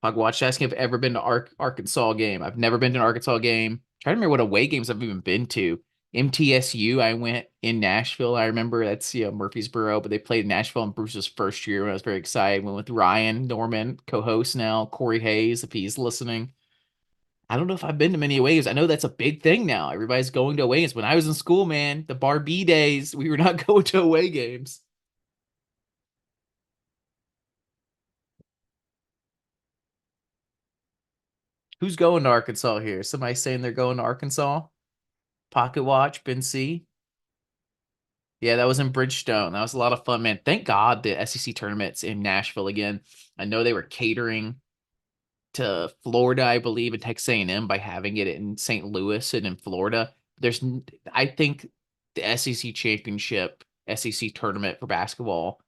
Hogwatch asking if I've ever been to Arkansas game. I've never been to an Arkansas game. Trying to remember what away games I've even been to. MTSU, I went in Nashville. I remember that's Murfreesboro, but they played in Nashville in Bruce's first year when I was very excited. Went with Ryan Norman, co-host now, Corey Hayes, if he's listening. I don't know if I've been to many away games. I know that's a big thing now. Everybody's going to away games. When I was in school, man, the Bar B days, we were not going to away games. Who's going to Arkansas here? Somebody saying they're going to Arkansas? Pocket Watch, Ben C. Yeah, that was in Bridgestone. That was a lot of fun, man. Thank God the SEC tournament's in Nashville again. I know they were catering to Florida, I believe, and Texas A&M by having it in St. Louis and in Florida. I think the SEC championship, SEC tournament for basketball,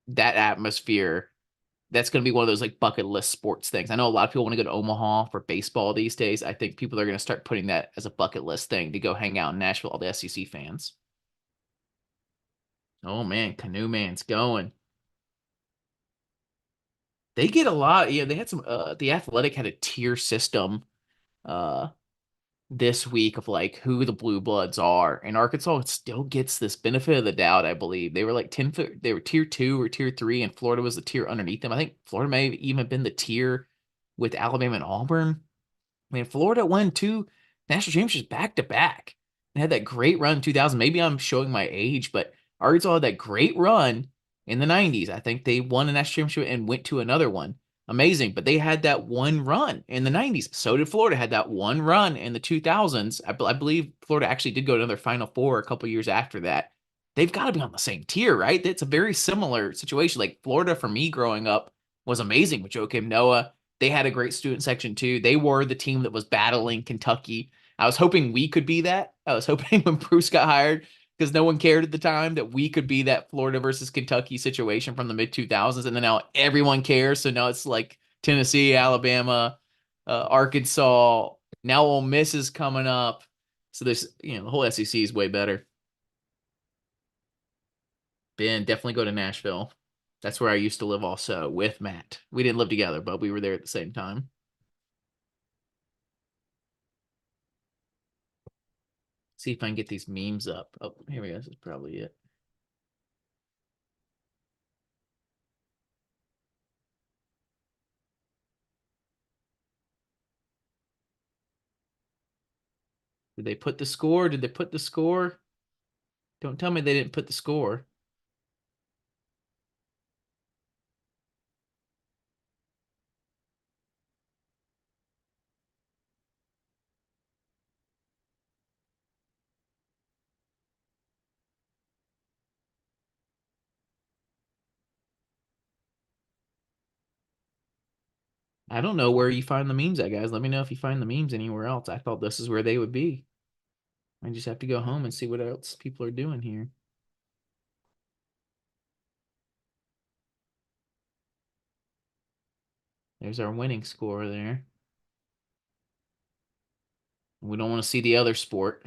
that atmosphere, that's going to be one of those like bucket list sports things. I know a lot of people want to go to Omaha for baseball these days. I think people are going to start putting that as a bucket list thing to go hang out in Nashville, all the SEC fans. Oh man, Canoe Man's going. They get a lot. Yeah, they had some. The Athletic had a tier system uh this week of like who the blue bloods are, and Arkansas still gets this benefit of the doubt. I believe they were like 10 foot. They were tier two or tier three, and Florida was the tier underneath them. I think Florida may have even been the tier with Alabama and Auburn. I mean, Florida won two national championships back to back and had that great run in 2000. Maybe I'm showing my age, but Arkansas had that great run in the 90s. I think they won a national championship and went to another one. Amazing. But they had that one run in the 90s. So did Florida, had that one run in the 2000s. I believe Florida actually did go to another Final Four a couple years after that. They've got to be on the same tier, right? It's a very similar situation. Like Florida, for me growing up, was amazing with Joakim Noah. They had a great student section too. They were the team that was battling Kentucky. I was hoping we could be that. I was hoping when Bruce got hired, because no one cared at the time, that we could be that Florida versus Kentucky situation from the mid 2000s. And then now everyone cares. So now it's like Tennessee, Alabama, Arkansas. Now Ole Miss is coming up. So the whole SEC is way better. Ben, definitely go to Nashville. That's where I used to live also with Matt. We didn't live together, but we were there at the same time. See if I can get these memes up. Oh, here we go. This is probably it. Did they put the score? Did they put the score? Don't tell me they didn't put the score. I don't know where you find the memes at, guys. Let me know if you find the memes anywhere else. I thought this is where they would be. I just have to go home and see what else people are doing here. There's our winning score there. We don't want to see the other sport.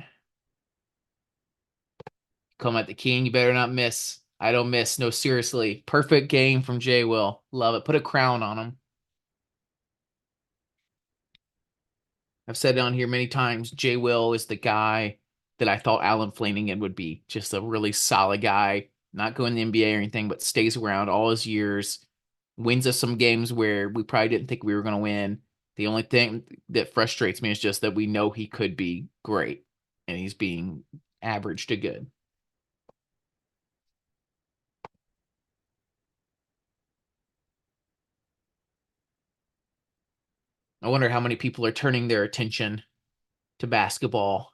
Come at the king, you better not miss. I don't miss. No, seriously. Perfect game from Jay Will. Love it. Put a crown on him. I've said it on here many times. Jay Will is the guy that I thought Alan Flanagan would be. Just a really solid guy, not going to the NBA or anything, but stays around all his years, wins us some games where we probably didn't think we were going to win. The only thing that frustrates me is just that we know he could be great, and he's being average to good. I wonder how many people are turning their attention to basketball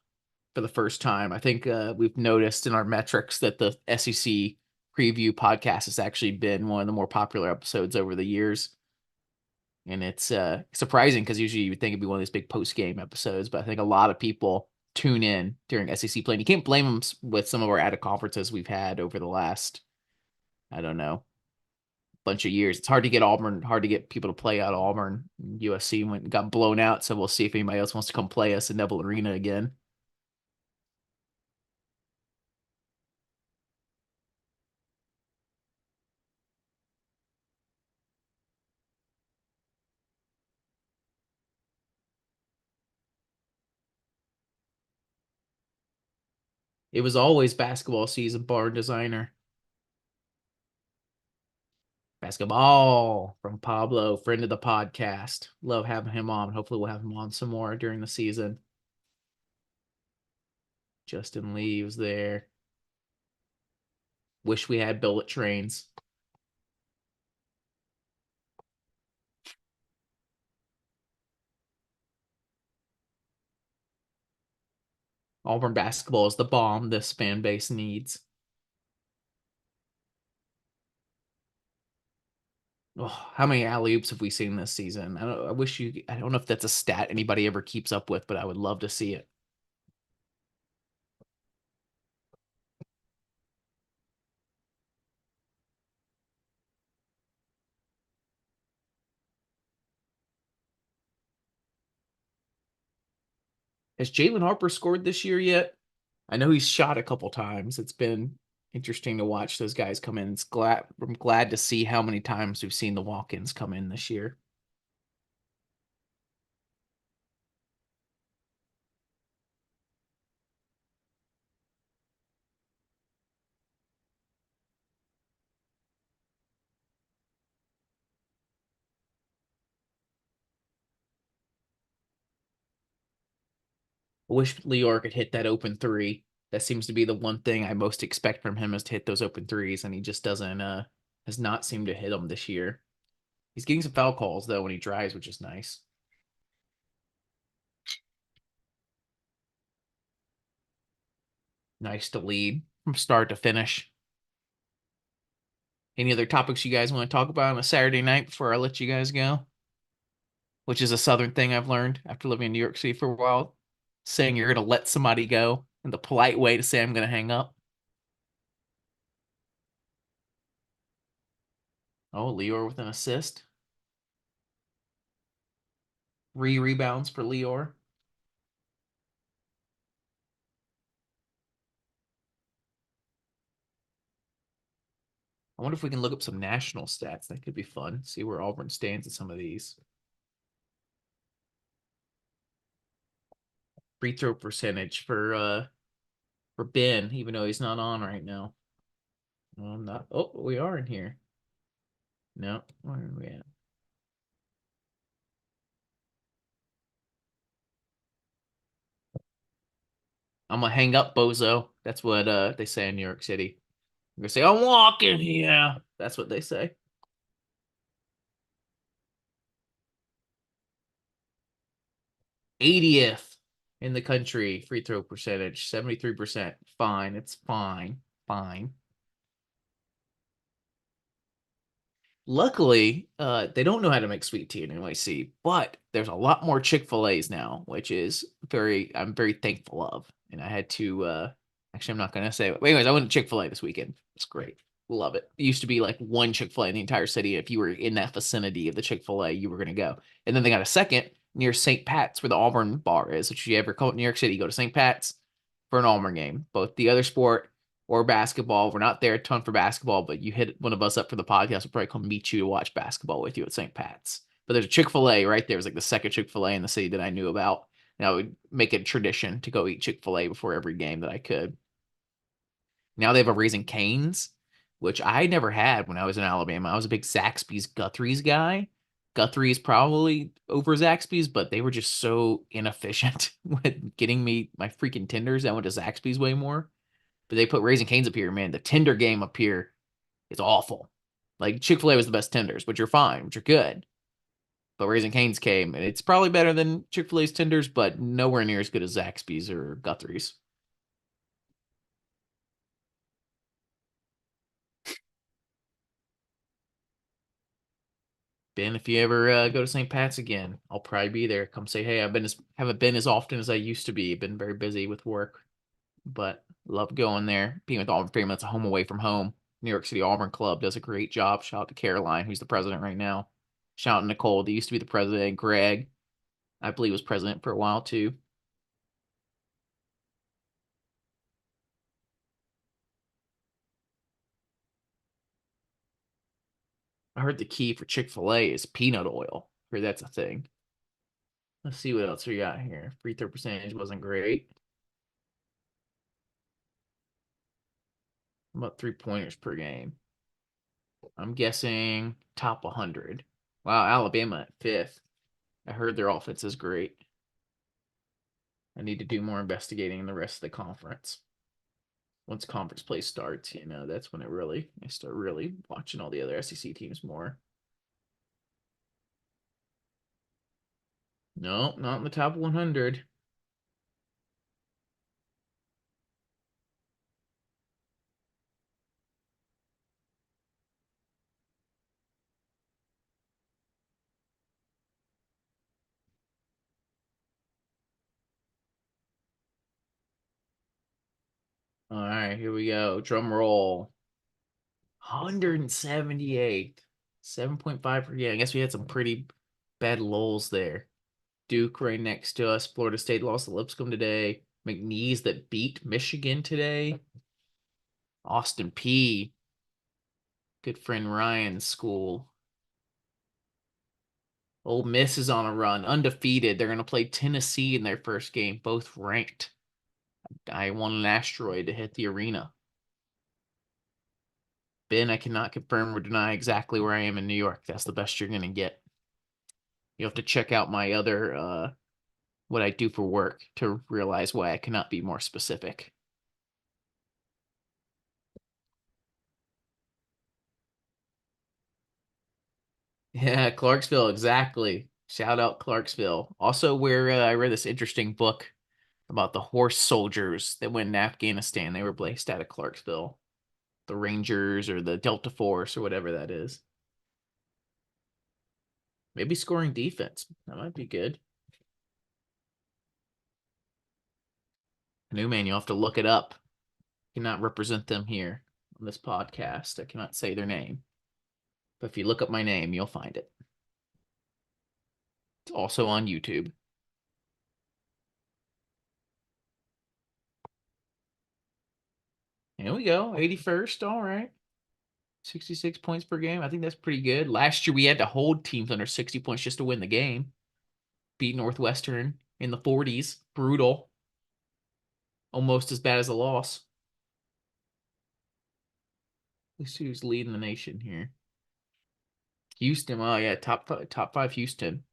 for the first time. I think we've noticed in our metrics that the SEC preview podcast has actually been one of the more popular episodes over the years. And it's surprising because usually you would think it'd be one of these big post game episodes, but I think a lot of people tune in during SEC play. And you can't blame them with some of our added conferences we've had over the last, I don't know, bunch of years. It's hard to get Auburn, hard to get people to play out of Auburn. USC went got blown out, so we'll see if anybody else wants to come play us in Neville Arena again. It was always basketball season, barn designer. Basketball from Pablo, friend of the podcast. Love having him on. Hopefully, we'll have him on some more during the season. Justin Leaves there. Wish we had bullet trains. Auburn basketball is the bomb this fan base needs. Oh, how many alley oops have we seen this season? I wish you. I don't know if that's a stat anybody ever keeps up with, but I would love to see it. Has Jalen Harper scored this year yet? I know he's shot a couple times. It's been interesting to watch those guys come in. I'm glad to see how many times we've seen the walk-ins come in this year. I wish Leor could hit that open three. That seems to be the one thing I most expect from him is to hit those open threes, and he just doesn't has not seemed to hit them this year. He's getting some foul calls though when he drives, which is nice. Nice to lead from start to finish. Any other topics you guys want to talk about on a Saturday night before I let you guys go? Which is a Southern thing I've learned after living in New York City for a while. Saying you're going to let somebody go and the polite way to say I'm going to hang up. Oh, Leor with an assist. 3 rebounds for Leor. I wonder if we can look up some national stats. That could be fun. See where Auburn stands in some of these. Free throw percentage for Ben, even though he's not on right now. Well, not. Oh, we are in here. No, where are we at? I'm gonna hang up, bozo. That's what they say in New York City. I'm gonna say I'm walking here. That's what they say. 80th in the country free throw percentage, 73%. Fine, it's fine, fine. Luckily, they don't know how to make sweet tea in NYC, but there's a lot more Chick-fil-A's now, which is I'm very thankful of. And I had to, actually, I'm not going to say, but anyways, I went to Chick-fil-A this weekend. It's great. Love it. It used to be like one Chick-fil-A in the entire city. If you were in that vicinity of the Chick-fil-A, you were going to go. And then they got a second near St. Pat's where the Auburn bar is. If you ever come to New York City, you go to St. Pat's for an Auburn game. Both the other sport or basketball. We're not there a ton for basketball, but you hit one of us up for the podcast. We'll probably come meet you to watch basketball with you at St. Pat's. But there's a Chick-fil-A right there. It was like the second Chick-fil-A in the city that I knew about. And I would make it a tradition to go eat Chick-fil-A before every game that I could. Now they have a Raising Cane's, which I never had when I was in Alabama. I was a big Zaxby's Guthrie's guy. Guthrie's probably over Zaxby's, but they were just so inefficient with getting me my freaking tenders. I went to Zaxby's way more. But they put Raising Cane's up here, man. The tender game up here is awful. Like Chick-fil-A was the best tenders, which are fine, which are good. But Raising Cane's came, and it's probably better than Chick-fil-A's tenders, but nowhere near as good as Zaxby's or Guthrie's. Ben, if you ever go to St. Pat's again, I'll probably be there. Come say, hey, haven't been as often as I used to be. Been very busy with work, but love going there. Being with Auburn family, it's a home away from home. New York City Auburn Club does a great job. Shout out to Caroline, who's the president right now. Shout out to Nicole, that used to be the president. Greg, I believe, was president for a while too. I heard the key for Chick-fil-A is peanut oil. I heard that's a thing. Let's see what else we got here. Free throw percentage wasn't great. About 3-pointers per game. I'm guessing top 100. Wow, Alabama at fifth. I heard their offense is great. I need to do more investigating in the rest of the conference. Once conference play starts, that's when I start really watching all the other SEC teams more. No, not in the top 100. All right, here we go. Drum roll. 178. 7.5 per game. I guess we had some pretty bad lulls there. Duke right next to us. Florida State lost to Lipscomb today. McNeese that beat Michigan today. Austin P. Good friend Ryan's school. Ole Miss is on a run, undefeated. They're going to play Tennessee in their first game, both ranked. I want an asteroid to hit the arena. Ben, I cannot confirm or deny exactly where I am in New York. That's the best you're going to get. You have to check out my other what I do for work to realize why I cannot be more specific. Yeah, Clarksville, exactly. Shout out Clarksville. Also, where I read this interesting book about the horse soldiers that went in Afghanistan. They were based out of Clarksville, the Rangers or the Delta Force or whatever that is. Maybe scoring defense. That might be good. Newman, you'll have to look it up. I cannot represent them here on this podcast. I cannot say their name. But if you look up my name, you'll find it. It's also on YouTube. Here we go. 81st. All right. 66 points per game. I think that's pretty good. Last year, we had to hold teams under 60 points just to win the game. Beat Northwestern in the 40s. Brutal. Almost as bad as a loss. Let's see who's leading the nation here. Houston. Oh, yeah. Top five Houston.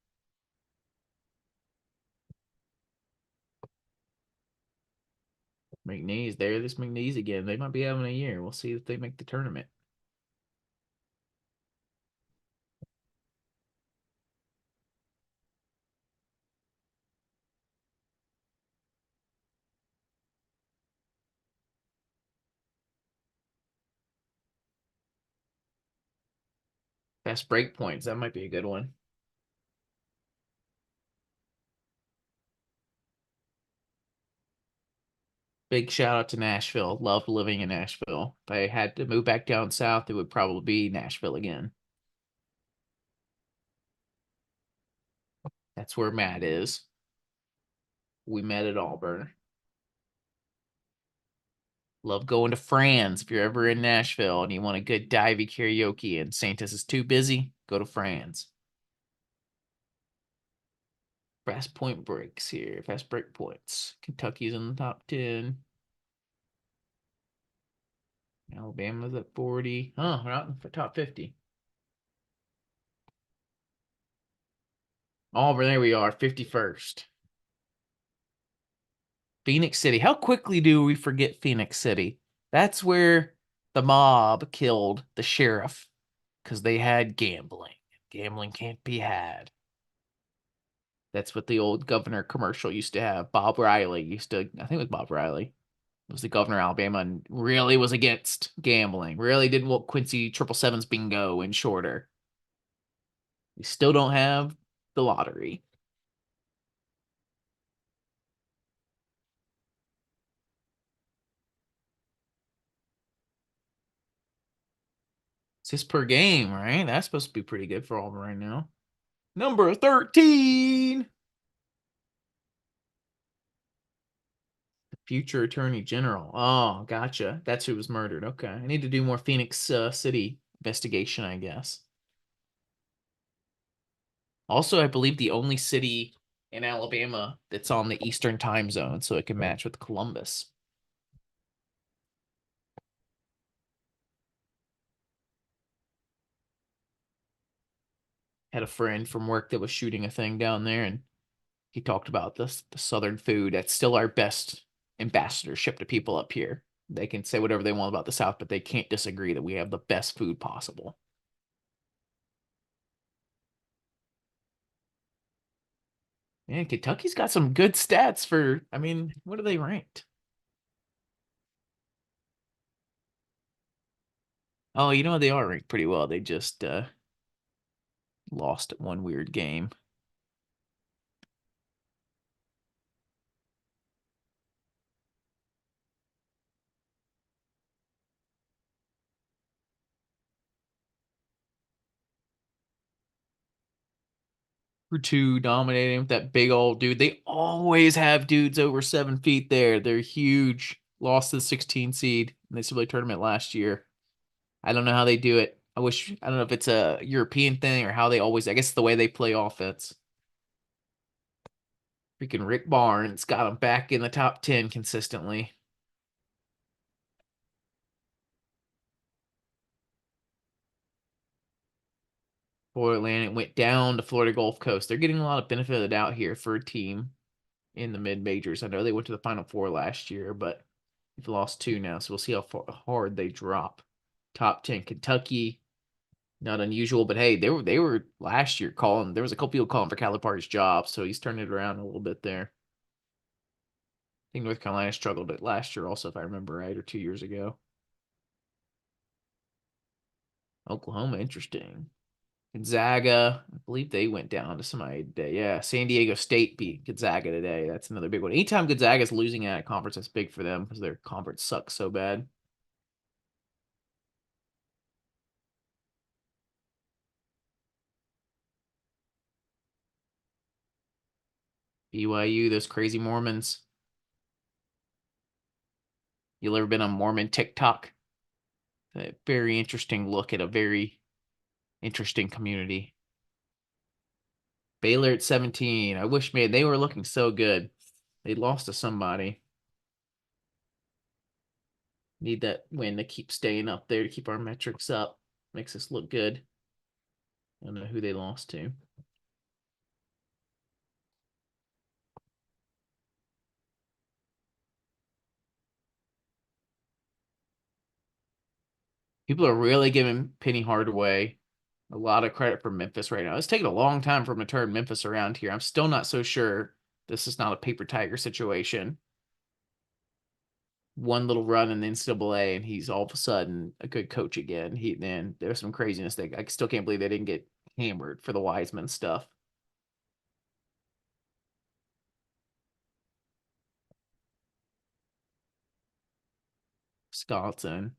McNeese. There, this McNeese again. They might be having a year. We'll see if they make the tournament. Best break points. That might be a good one. Big shout out to Nashville. Loved living in Nashville. If I had to move back down south, it would probably be Nashville again. That's where Matt is. We met at Auburn. Love going to Fran's. If you're ever in Nashville and you want a good divey karaoke and Santa's is too busy, go to Fran's. Fast point breaks here. Fast break points. Kentucky's in the top 10. Alabama's at 40. Oh, we're not in the top 50. Auburn, there we are, 51st. Phoenix City. How quickly do we forget Phoenix City? That's where the mob killed the sheriff because they had gambling. Gambling can't be had. That's what the old governor commercial used to have. Bob Riley used to, I think it was Bob Riley, was the governor of Alabama and really was against gambling. Really did what Quincy 777's bingo and shorter. We still don't have the lottery. It's just per game, right? That's supposed to be pretty good for Auburn right now. Number 13. The future attorney general. Oh, gotcha. That's who was murdered. Okay. I need to do more Phoenix City investigation, I guess. Also, I believe the only city in Alabama that's on the Eastern time zone, so it can match with Columbus. Had a friend from work that was shooting a thing down there, and he talked about this the Southern food. That's still our best ambassadorship to people up here. They can say whatever they want about the South, but they can't disagree that we have the best food possible. Man, Kentucky's got some good stats for, I mean, what are they ranked? Oh, you know, they are ranked pretty well. They just lost at one weird game. For two, dominating with that big old dude. They always have dudes over 7 feet there. They're huge. Lost to the 16 seed in the NCAA tournament last year. I don't know how they do it. I don't know if it's a European thing or how they always, I guess it's the way they play offense. Freaking Rick Barnes got them back in the top 10 consistently. Florida Atlantic went down to Florida Gulf Coast. They're getting a lot of benefit of the doubt here for a team in the mid majors. I know they went to the Final Four last year, but they've lost two now, so we'll see how hard they drop. Top 10 Kentucky, not unusual, but hey, they were last year calling. There was a couple people calling for Calipari's job, so he's turning it around a little bit there. I think North Carolina struggled it last year, also, if I remember right, or 2 years ago. Oklahoma, interesting. Gonzaga, I believe they went down to somebody today. Yeah, San Diego State beat Gonzaga today. That's another big one. Anytime Gonzaga's losing at a conference, that's big for them because their conference sucks so bad. BYU, those crazy Mormons. You ever been on Mormon TikTok? A very interesting look at a very interesting community. Baylor at 17. I wish, man, they were looking so good. They lost to somebody. Need that win to keep staying up there to keep our metrics up. Makes us look good. I don't know who they lost to. People are really giving Penny Hardaway a lot of credit for Memphis right now. It's taken a long time for him to turn Memphis around here. I'm still not so sure this is not a paper tiger situation. One little run in the NCAA, and he's all of a sudden a good coach again. Then there's some craziness. I still can't believe they didn't get hammered for the Wiseman stuff. Wisconsin.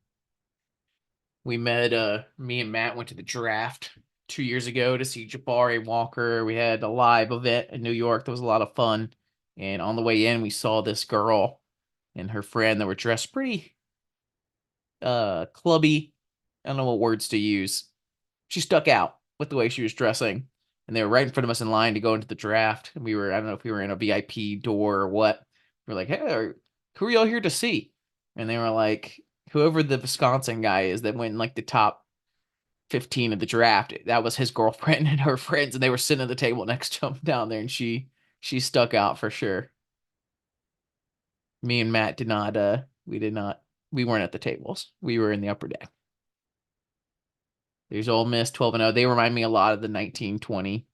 We met me and Matt went to the draft 2 years ago to see Jabari Walker. We had a live event in New York. That was a lot of fun. And on the way in, we saw this girl and her friend that were dressed pretty clubby. I don't know what words to use. She stuck out with the way she was dressing. And they were right in front of us in line to go into the draft. And I don't know if we were in a VIP door or what. We are like, hey, who are y'all here to see? And they were like, whoever the Wisconsin guy is that went in like the top 15 of the draft, that was his girlfriend and her friends. And they were sitting at the table next to him down there. And she stuck out for sure. Me and Matt we weren't at the tables. We were in the upper deck. There's Ole Miss 12-0. They remind me a lot of the 1920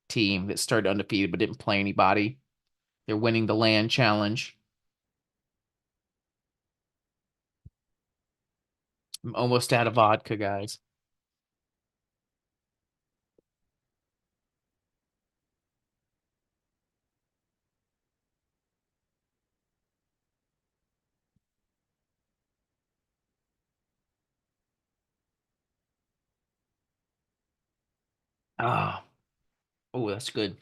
team that started undefeated but didn't play anybody. They're winning the land challenge. I'm almost out of vodka, guys. Ah, oh, that's good.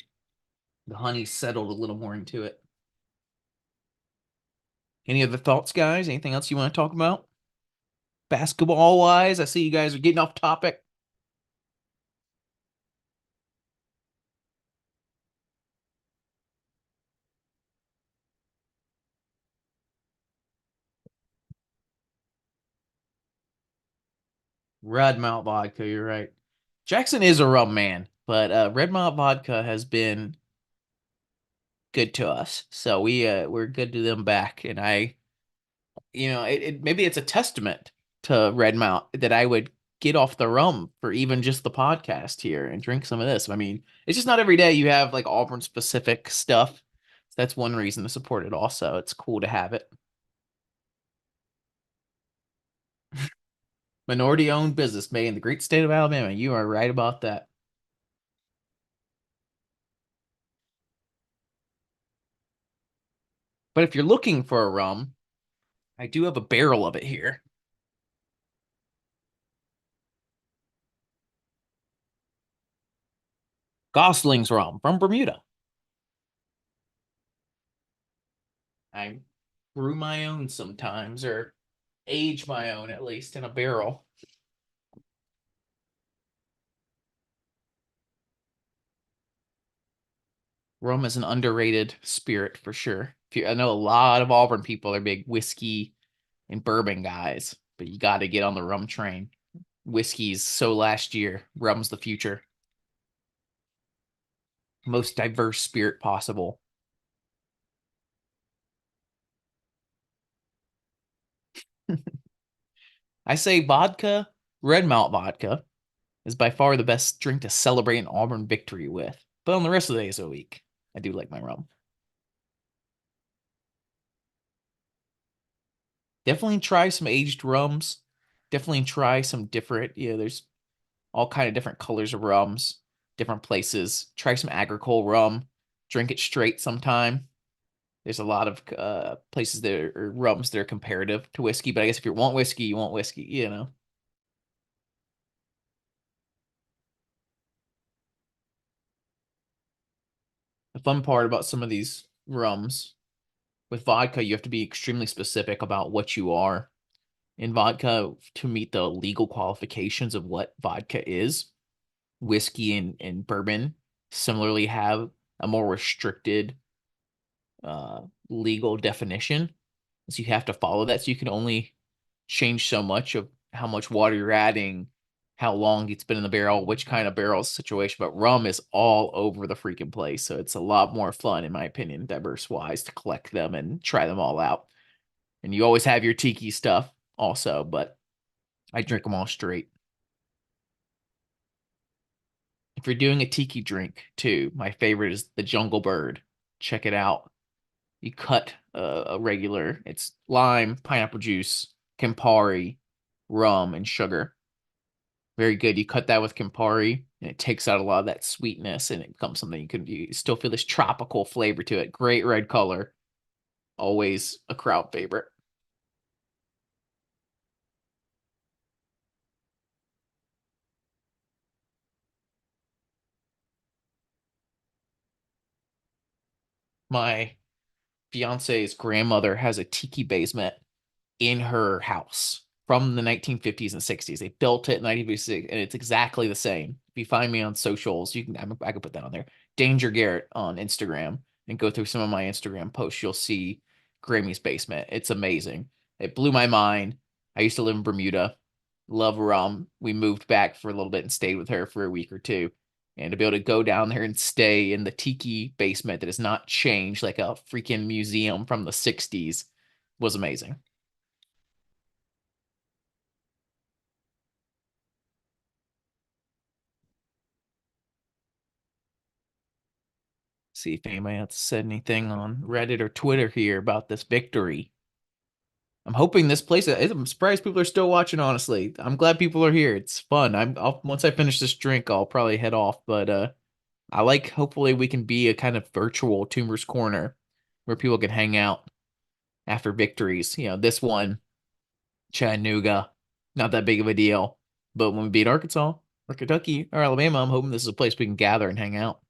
The honey settled a little more into it. Any other thoughts, guys? Anything else you want to talk about? Basketball wise, I see you guys are getting off topic. Red Mount vodka, you're right. Jackson is a rum man, but Red Mount vodka has been good to us. So we're good to them back. And maybe it's a testament to Red Mount that I would get off the rum for even just the podcast here and drink some of this. I mean, it's just not every day you have like Auburn specific stuff. So that's one reason to support it also. It's cool to have it. Minority owned business made in the great state of Alabama. You are right about that. But if you're looking for a rum, I do have a barrel of it here. Gosling's rum from Bermuda. I brew my own sometimes, or age my own at least in a barrel. Rum is an underrated spirit for sure. I know a lot of Auburn people are big whiskey and bourbon guys, but you got to get on the rum train. Whiskey's so last year, rum's the future. Most diverse spirit possible. I say vodka, Red Mount vodka, is by far the best drink to celebrate an Auburn victory with. But on the rest of the days of the week, I do like my rum. Definitely try some aged rums. Definitely try some different, there's all kind of different colors of rums, different places. Try some agricole rum. Drink it straight sometime. There's a lot of places that are rums that are comparative to whiskey, but I guess if you want whiskey, you want whiskey. The fun part about some of these rums with vodka, you have to be extremely specific about what you are. In vodka, to meet the legal qualifications of what vodka is, whiskey and bourbon similarly have a more restricted legal definition. So you have to follow that. So you can only change so much of how much water you're adding, how long it's been in the barrel, which kind of barrel situation. But rum is all over the freaking place. So it's a lot more fun, in my opinion, diverse wise, to collect them and try them all out. And you always have your tiki stuff also, but I drink them all straight. If you're doing a tiki drink too, my favorite is the Jungle Bird. Check it out. You cut a regular, it's lime, pineapple juice, Campari, rum, and sugar. Very good. You cut that with Campari, and it takes out a lot of that sweetness, and it becomes something you still feel this tropical flavor to it. Great red color. Always a crowd favorite. My fiance's grandmother has a tiki basement in her house from the 1950s and 60s. They built it in 1956, and it's exactly the same. If you find me on socials, I can put that on there. Danger Garrett on Instagram, and go through some of my Instagram posts. You'll see Grammy's basement. It's amazing. It blew my mind. I used to live in Bermuda. Love rum. We moved back for a little bit and stayed with her for a week or two. And to be able to go down there and stay in the tiki basement that has not changed, like a freaking museum from the 60s, was amazing. See if anybody else said anything on Reddit or Twitter here about this victory. I'm hoping this place. I'm surprised people are still watching. Honestly, I'm glad people are here. It's fun. Once I finish this drink, I'll probably head off. But I like. Hopefully, we can be a kind of virtual Tumors Corner where people can hang out after victories. This one, Chattanooga, not that big of a deal. But when we beat Arkansas or Kentucky or Alabama, I'm hoping this is a place we can gather and hang out.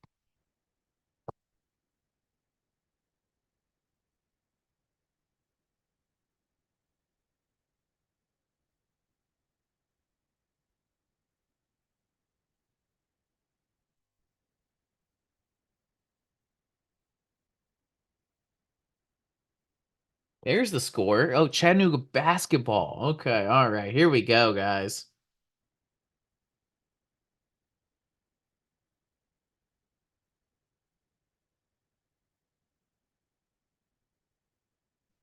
There's the score. Oh, Chattanooga basketball. Okay, all right, here we go, guys.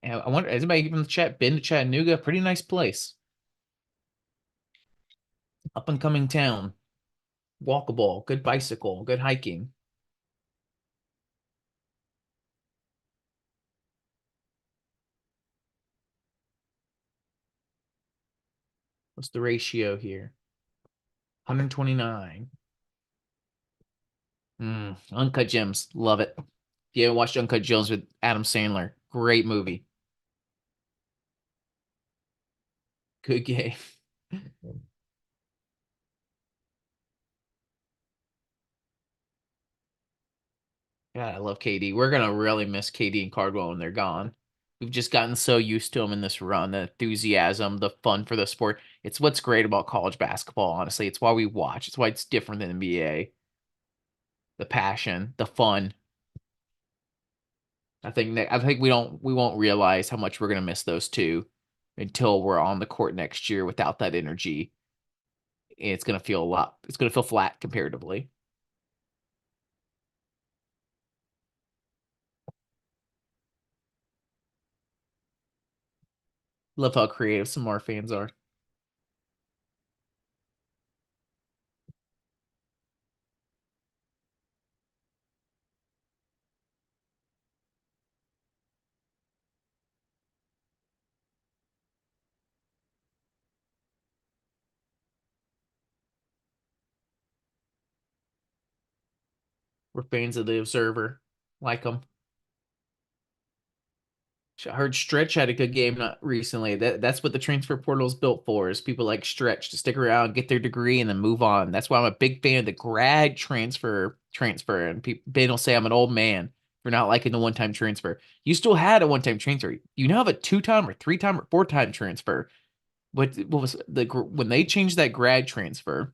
And I wonder, has anybody in the chat been to Chattanooga? Pretty nice place. Up and coming town. Walkable, good bicycle, good hiking. What's the ratio here? 129. Uncut Gems. Love it. If you haven't watched Uncut Gems with Adam Sandler, great movie. Good game. God, I love KD. We're gonna really miss KD and Cardwell when they're gone. We've just gotten so used to them in this run, the enthusiasm, the fun for the sport. It's what's great about college basketball, honestly. It's why we watch. It's why it's different than NBA. The passion, the fun. I think we won't realize how much we're gonna miss those two until we're on the court next year without that energy. It's gonna feel flat comparatively. Love how creative some more fans are. We're fans of the Observer. Like them. I heard Stretch had a good game not recently. That's what the transfer portal is built for, is people like Stretch to stick around, get their degree, and then move on. That's why I'm a big fan of the grad transfer. And people Ben will say I'm an old man for not liking the one-time transfer. You still had a one-time transfer. You now have a two-time or three-time or four-time transfer. What was when they changed that grad transfer?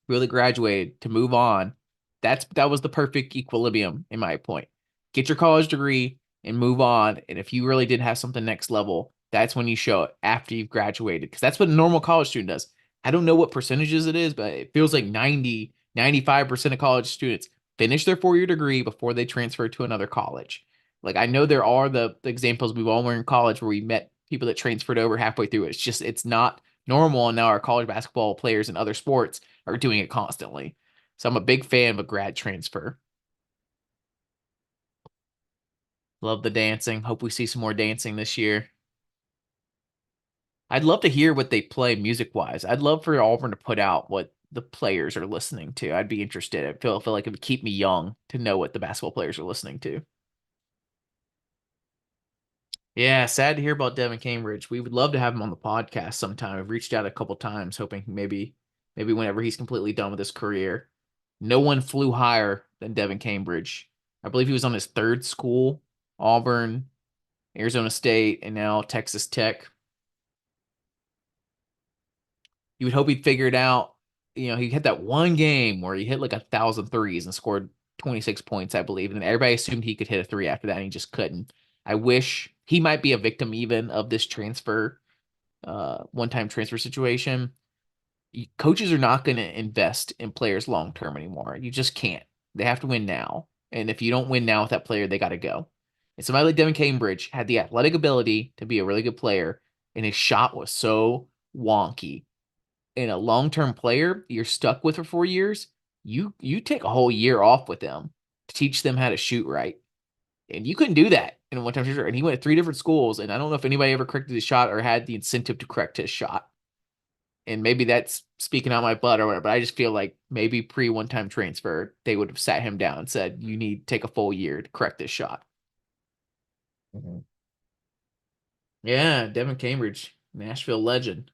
Really graduated to move on. That was the perfect equilibrium in my point. Get your college degree and move on. And if you really did have something next level, that's when you show it after you've graduated. Because that's what a normal college student does. I don't know what percentages it is, but it feels like 95% of college students finish their 4 year degree before they transfer to another college. Like I know there are the examples we've all learned in college where we met people that transferred over halfway through. It's not normal. And now our college basketball players in other sports are doing it constantly. So I'm a big fan of a grad transfer. Love the dancing. Hope we see some more dancing this year. I'd love to hear what they play music wise. I'd love for Auburn to put out what the players are listening to. I'd be interested. I feel like it would keep me young to know what the basketball players are listening to. Yeah, sad to hear about Devin Cambridge. We would love to have him on the podcast sometime. I've reached out a couple times, hoping maybe whenever he's completely done with his career. No one flew higher than Devin Cambridge. I believe he was on his third school, Auburn, Arizona State, and now Texas Tech. You would hope he'd figure it out. He had that one game where he hit like 1,000 threes and scored 26 points, I believe. And everybody assumed he could hit a three after that, and he just couldn't. I wish he might be a victim even of this one-time transfer situation. Coaches are not going to invest in players long term anymore. You just can't. They have to win now. And if you don't win now with that player, they got to go. And somebody like Devin Cambridge had the athletic ability to be a really good player, and his shot was so wonky. And a long term player you're stuck with for 4 years, you take a whole year off with them teach them how to shoot right. And you couldn't do that in a one-time shooter. And he went to 3 different schools, and I don't know if anybody ever corrected his shot or had the incentive to correct his shot. And maybe that's speaking out my butt or whatever, but I just feel like maybe pre one-time transfer, they would have sat him down and said, you need to take a full year to correct this shot. Mhm. Yeah, Devin Cambridge, Nashville legend.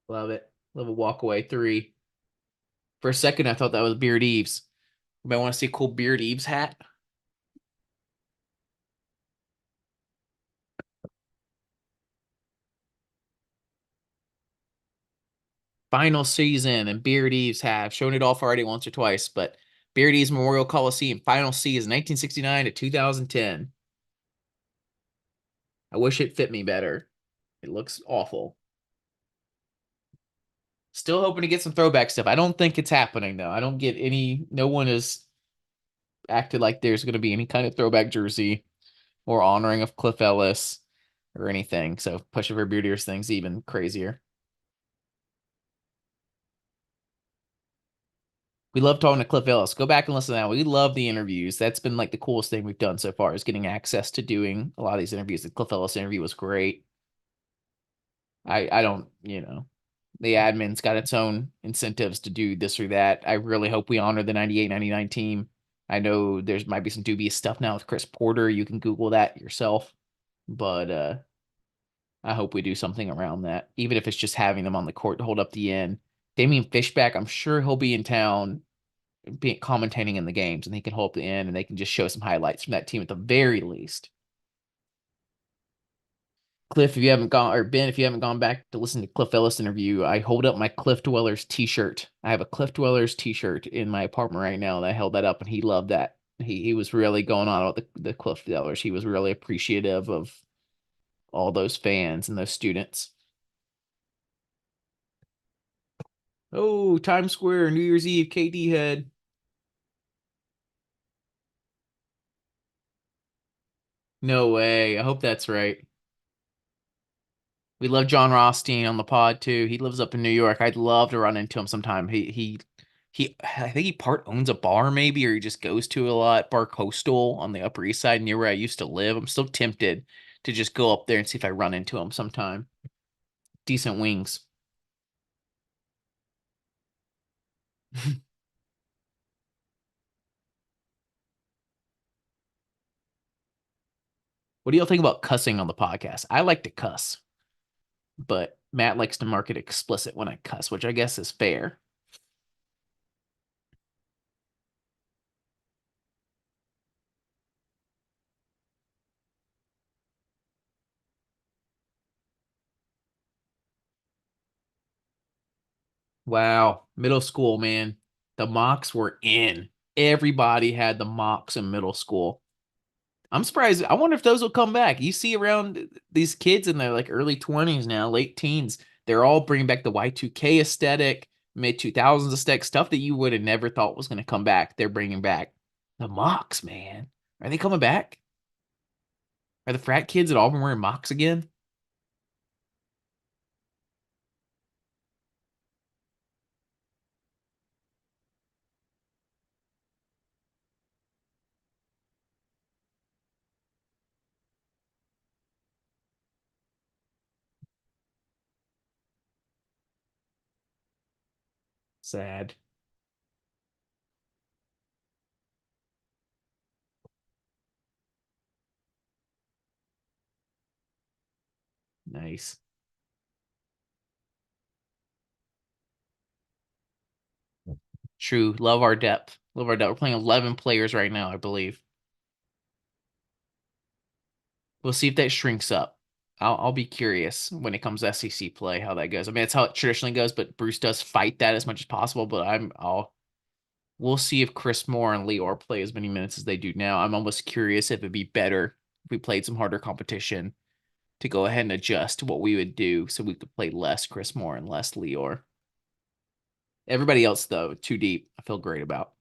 Love it. Love a walk away three. For a second, I thought that was Beard Eves. You might want to see a cool Beard Eves hat. Final season and Beard Eves have shown it off already once or twice, but Beard Eves Memorial Coliseum final season 1969 to 2010. I wish it fit me better. It looks awful. Still hoping to get some throwback stuff. I don't think it's happening though. I don't get any. No one has acted like there's going to be any kind of throwback jersey or honoring of Cliff Ellis or anything. So pushing for Beard Ears thing's even crazier. We love talking to Cliff Ellis. Go back and listen to that. We love the interviews. That's been like the coolest thing we've done so far is getting access to doing a lot of these interviews. The Cliff Ellis interview was great. I don't, the admin's got its own incentives to do this or that. I really hope we honor the 98-99 team. I know there's might be some dubious stuff now with Chris Porter. You can Google that yourself. But I hope we do something around that, even if it's just having them on the court to hold up the end. Damian Fishback, I'm sure he'll be in town commentating in the games, and he can hold up the end, and they can just show some highlights from that team at the very least. Cliff, if you haven't gone, or Ben, if you haven't gone back to listen to Cliff Ellis interview, I hold up my Cliff Dwellers t-shirt. I have a Cliff Dwellers t-shirt in my apartment right now, and I held that up, and he loved that. He was really going on about the Cliff Dwellers. He was really appreciative of all those fans and those students. Oh, Times Square, New Year's Eve, KD head. No way. I hope that's right. We love John Rothstein on the pod too. He lives up in New York. I'd love to run into him sometime. He I think he part owns a bar maybe, or he just goes to a lot. Bar Coastal on the Upper East Side near where I used to live. I'm still tempted to just go up there and see if I run into him sometime. Decent wings. What do y'all think about cussing on the podcast? I like to cuss, but Matt likes to mark it explicit when I cuss, which I guess is fair. Wow, middle school, man. The mocks were in. Everybody had the mocks in middle school. I'm surprised. I wonder if those will come back. You see around these kids in their like early 20s now, late teens, they're all bringing back the Y2K aesthetic, mid 2000s aesthetic, stuff that you would have never thought was going to come back. They're bringing back the mocks, man. Are they coming back? Are the frat kids at Auburn wearing mocks again? Sad. Nice. True. Love our depth. Love our depth. We're playing 11 players right now, I believe. We'll see if that shrinks up. I'll be curious when it comes to SEC play how that goes. I mean, it's how it traditionally goes, but Bruce does fight that as much as possible. But we'll see if Chris Moore and Leor play as many minutes as they do now. I'm almost curious if it'd be better if we played some harder competition to go ahead and adjust what we would do so we could play less Chris Moore and less Leor. Everybody else though, too deep. I feel great about.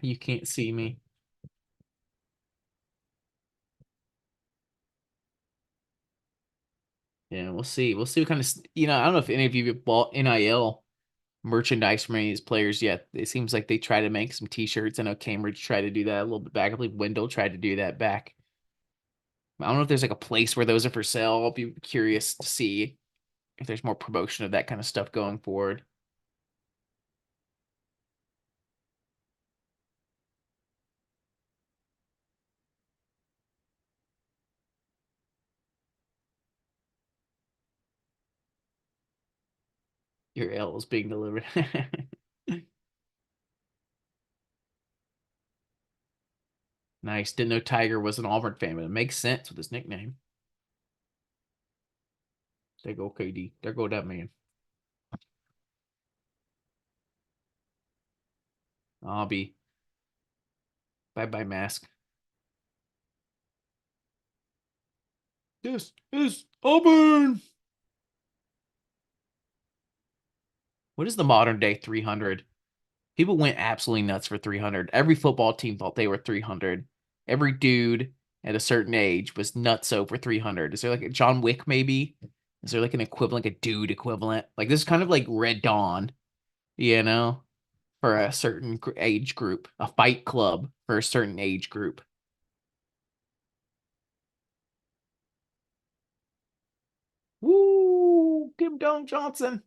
You can't see me. Yeah, we'll see. We'll see what kind of, I don't know if any of you have bought NIL merchandise from any of these players yet. It seems like they try to make some t-shirts. I know Cambridge tried to do that a little bit back. I believe Wendell tried to do that back. I don't know if there's like a place where those are for sale. I'll be curious to see if there's more promotion of that kind of stuff going forward. Your L is being delivered. Nice. Didn't know Tiger was an Auburn fan, but it makes sense with his nickname. There go KD. There go that man. I'll be bye bye mask. This is Auburn. What is the modern day 300? People went absolutely nuts for 300. Every football team thought they were 300. Every dude at a certain age was nuts over 300. Is there like a John Wick maybe? Is there like an equivalent, like a dude equivalent? Like this is kind of like Red Dawn, you know, for a certain age group, a fight club for a certain age group. Woo! Kim Dong Johnson.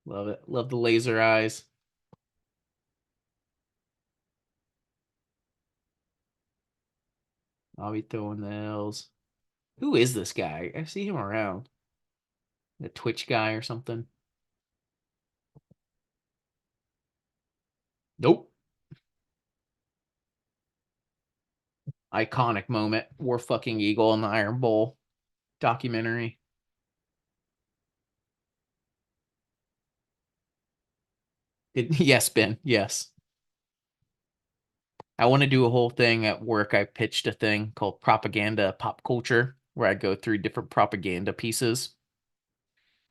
Love it. Love the laser eyes. I'll be throwing the L's. Who is this guy? I see him around. The Twitch guy or something. Nope. Iconic moment. War fucking Eagle in the Iron Bowl documentary. Yes, Ben. Yes. I want to do a whole thing at work. I pitched a thing called Propaganda Pop Culture, where I go through different propaganda pieces.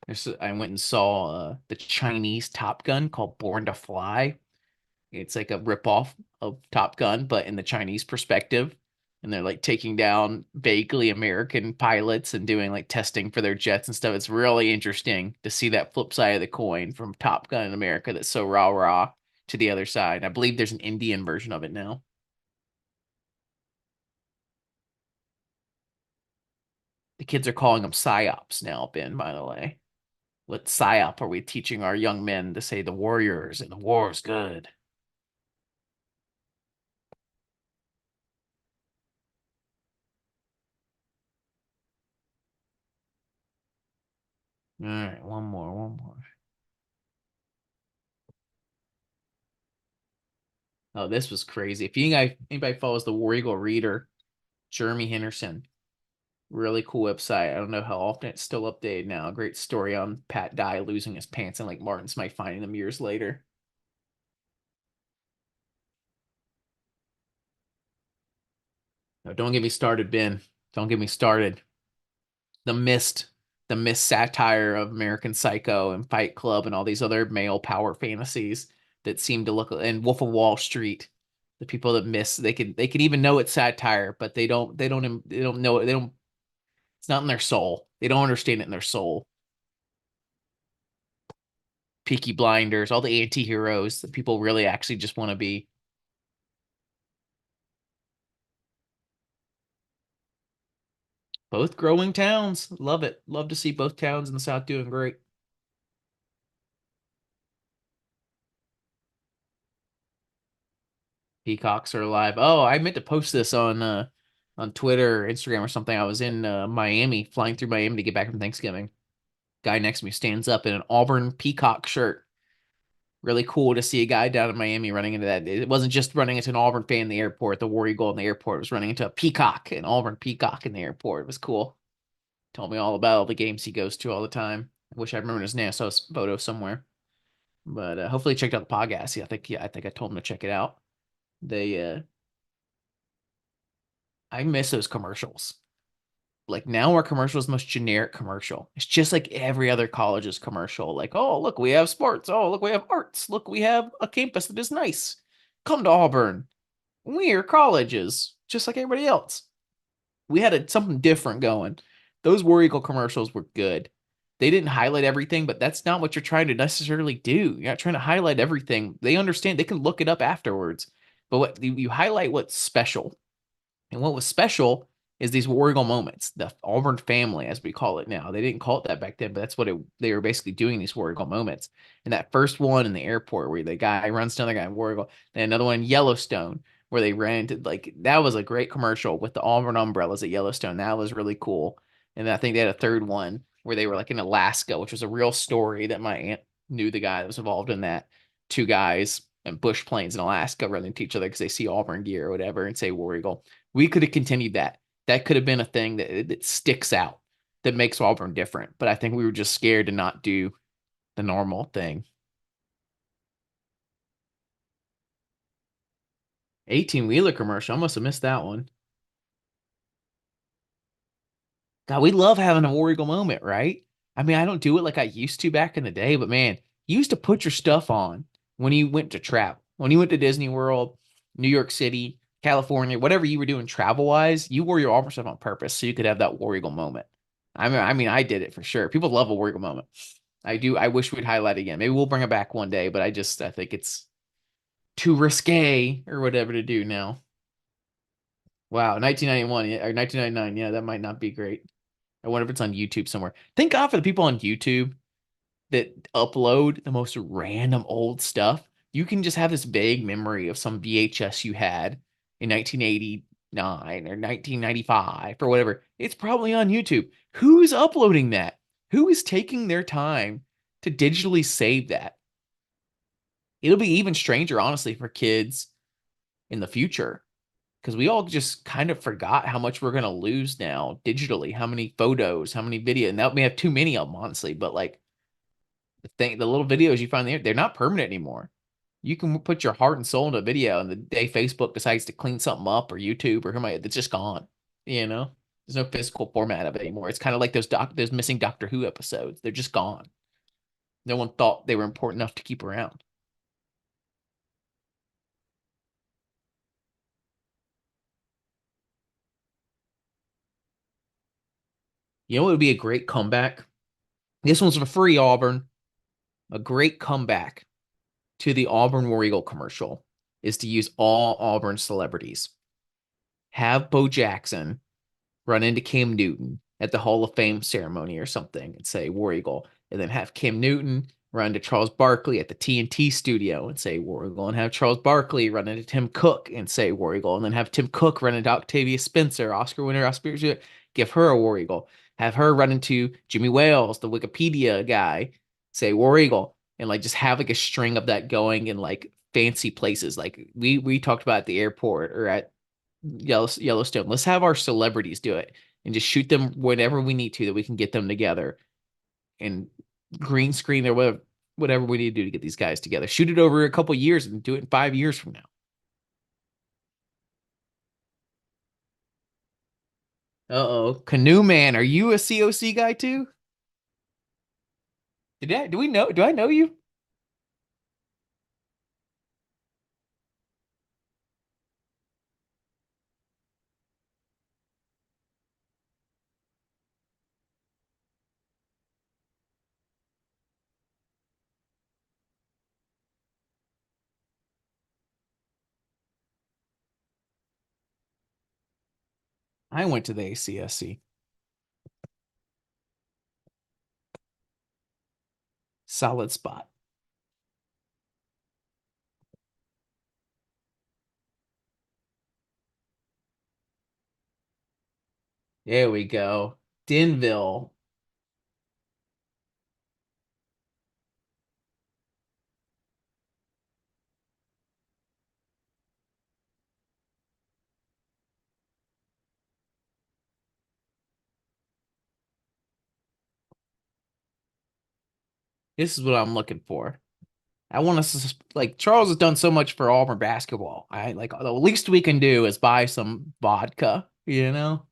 I went and saw the Chinese Top Gun called Born to Fly. It's like a ripoff of Top Gun, but in the Chinese perspective. And they're like taking down vaguely American pilots and doing like testing for their jets and stuff. It's really interesting to see that flip side of the coin from Top Gun in America that's so rah rah to the other side. I believe there's an Indian version of it now. The kids are calling them psyops now, Ben, by the way. What psyop are we teaching our young men to say the warriors and the war is good? All right, one more. Oh, this was crazy. If you guys anybody follows the War Eagle Reader, Jeremy Henderson, really cool website. I don't know how often it's still updated now. Great story on Pat Dye losing his pants and like Martin Smythe finding them years later. No, don't get me started, Ben. Don't get me started. The mist, the mist satire of American Psycho and Fight Club and all these other male power fantasies that seem to look and Wolf of Wall Street. The people that miss they could even know it's satire, but they don't know it. They don't It's not in their soul. They don't understand it in their soul. Peaky Blinders, all the anti-heroes that people really actually just want to be. Both growing towns. Love it. Love to see both towns in the South doing great. Peacocks are alive. Oh, I meant to post this on Twitter, Instagram, or something. I was in Miami, flying through Miami to get back from Thanksgiving. Guy next to me stands up in an Auburn Peacock shirt. Really cool to see a guy down in Miami running into that. It wasn't just running into an Auburn fan in the airport, the War Eagle in the airport. It was running into a peacock, an Auburn peacock in the airport. It was cool. Told me all about all the games he goes to all the time. I wish I remembered his name. I saw his photo somewhere. But hopefully he checked out the podcast. I think I told him to check it out. They I miss those commercials. Like now our commercial is the most generic commercial. It's just like every other college's commercial. Like, oh, look, we have sports. Oh, look, we have arts. Look, we have a campus that is nice. Come to Auburn. We're colleges, just like everybody else. We had something different going. Those War Eagle commercials were good. They didn't highlight everything, but that's not what you're trying to necessarily do. You're not trying to highlight everything. They understand, they can look it up afterwards. But what you highlight what's special. And what was special is these War Eagle moments, the Auburn family, as we call it now. They didn't call it that back then, but that's what they were basically doing, these War Eagle moments. And that first one in the airport where the guy runs down the guy in War Eagle, then another one in Yellowstone where they ran to, like, that was a great commercial with the Auburn umbrellas at Yellowstone. That was really cool. And I think they had a third one where they were like in Alaska, which was a real story that my aunt knew the guy that was involved in that. Two guys in bush planes in Alaska running to each other because they see Auburn gear or whatever and say War Eagle. We could have continued that. That could have been a thing that sticks out, that makes Auburn different. But I think we were just scared to not do the normal thing. 18-wheeler commercial. I must have missed that one. God, we love having a War Eagle moment, right? I mean, I don't do it like I used to back in the day, but man, you used to put your stuff on when you went to travel. When you went to Disney World, New York City, California, whatever you were doing travel wise, you wore your Auburn stuff on purpose so you could have that War Eagle moment. I mean, I did it for sure. People love a War Eagle moment. I do. I wish we'd highlight it again. Maybe we'll bring it back one day, but I think it's too risque or whatever to do now. Wow, 1991 or 1999. Yeah, that might not be great. I wonder if it's on YouTube somewhere. Thank God for the people on YouTube that upload the most random old stuff. You can just have this vague memory of some VHS you had in 1989 or 1995 or whatever. It's probably on YouTube. Who's uploading that? Who is taking their time to digitally save that? It'll be even stranger, honestly, for kids in the future because we all just kind of forgot how much we're going to lose now digitally, how many photos, how many video, and that may have too many of them, honestly, but like the little videos you find there, they're not permanent anymore. You can put your heart and soul into a video, and the day Facebook decides to clean something up or YouTube or somebody, it's just gone. You know, there's no physical format of it anymore. It's kind of like those missing Doctor Who episodes. They're just gone. No one thought they were important enough to keep around. You know what would be a great comeback? This one's for free, Auburn. A great comeback to the Auburn War Eagle commercial is to use all Auburn celebrities. Have Bo Jackson run into Cam Newton at the Hall of Fame ceremony or something and say War Eagle, and then have Cam Newton run to Charles Barkley at the TNT studio and say War Eagle, and have Charles Barkley run into Tim Cook and say War Eagle, and then have Tim Cook run into Octavia Spencer, Oscar winner, Oscar, give her a War Eagle, have her run into Jimmy Wales, the Wikipedia guy, say War Eagle, and like just have like a string of that going in like fancy places, like we talked about at the airport or at Yellowstone. Let's have our celebrities do it and just shoot them whenever we need to that we can get them together and green screen or whatever we need to do to get these guys together. Shoot it over a couple years and do it in 5 years from now. Uh-oh. Canoe Man, are you a COC guy too? Do I know you? I went to the ACSC. Solid spot. There we go. Denville. This is what I'm looking for. I want us to like Charles has done so much for Auburn basketball. I like the least we can do is buy some vodka, you know?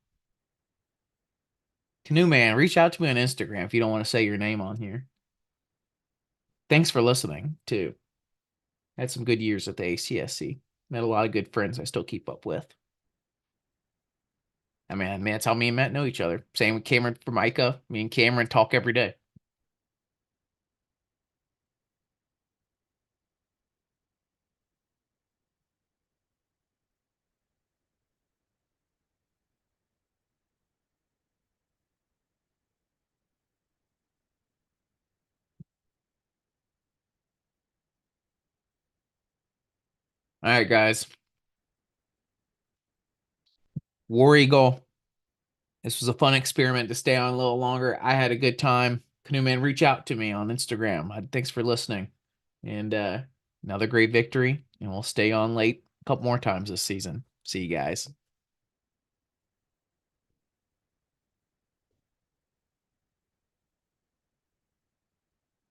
Canoe Man, reach out to me on Instagram if you don't want to say your name on here. Thanks for listening, too. Had some good years at the ACSC. Met a lot of good friends I still keep up with. I mean, that's how me and Matt know each other. Same with Cameron from Ica. Me and Cameron talk every day. All right, guys. War Eagle. This was a fun experiment to stay on a little longer. I had a good time. Canoe Man, reach out to me on Instagram. Thanks for listening. And another great victory. And we'll stay on late a couple more times this season. See you guys.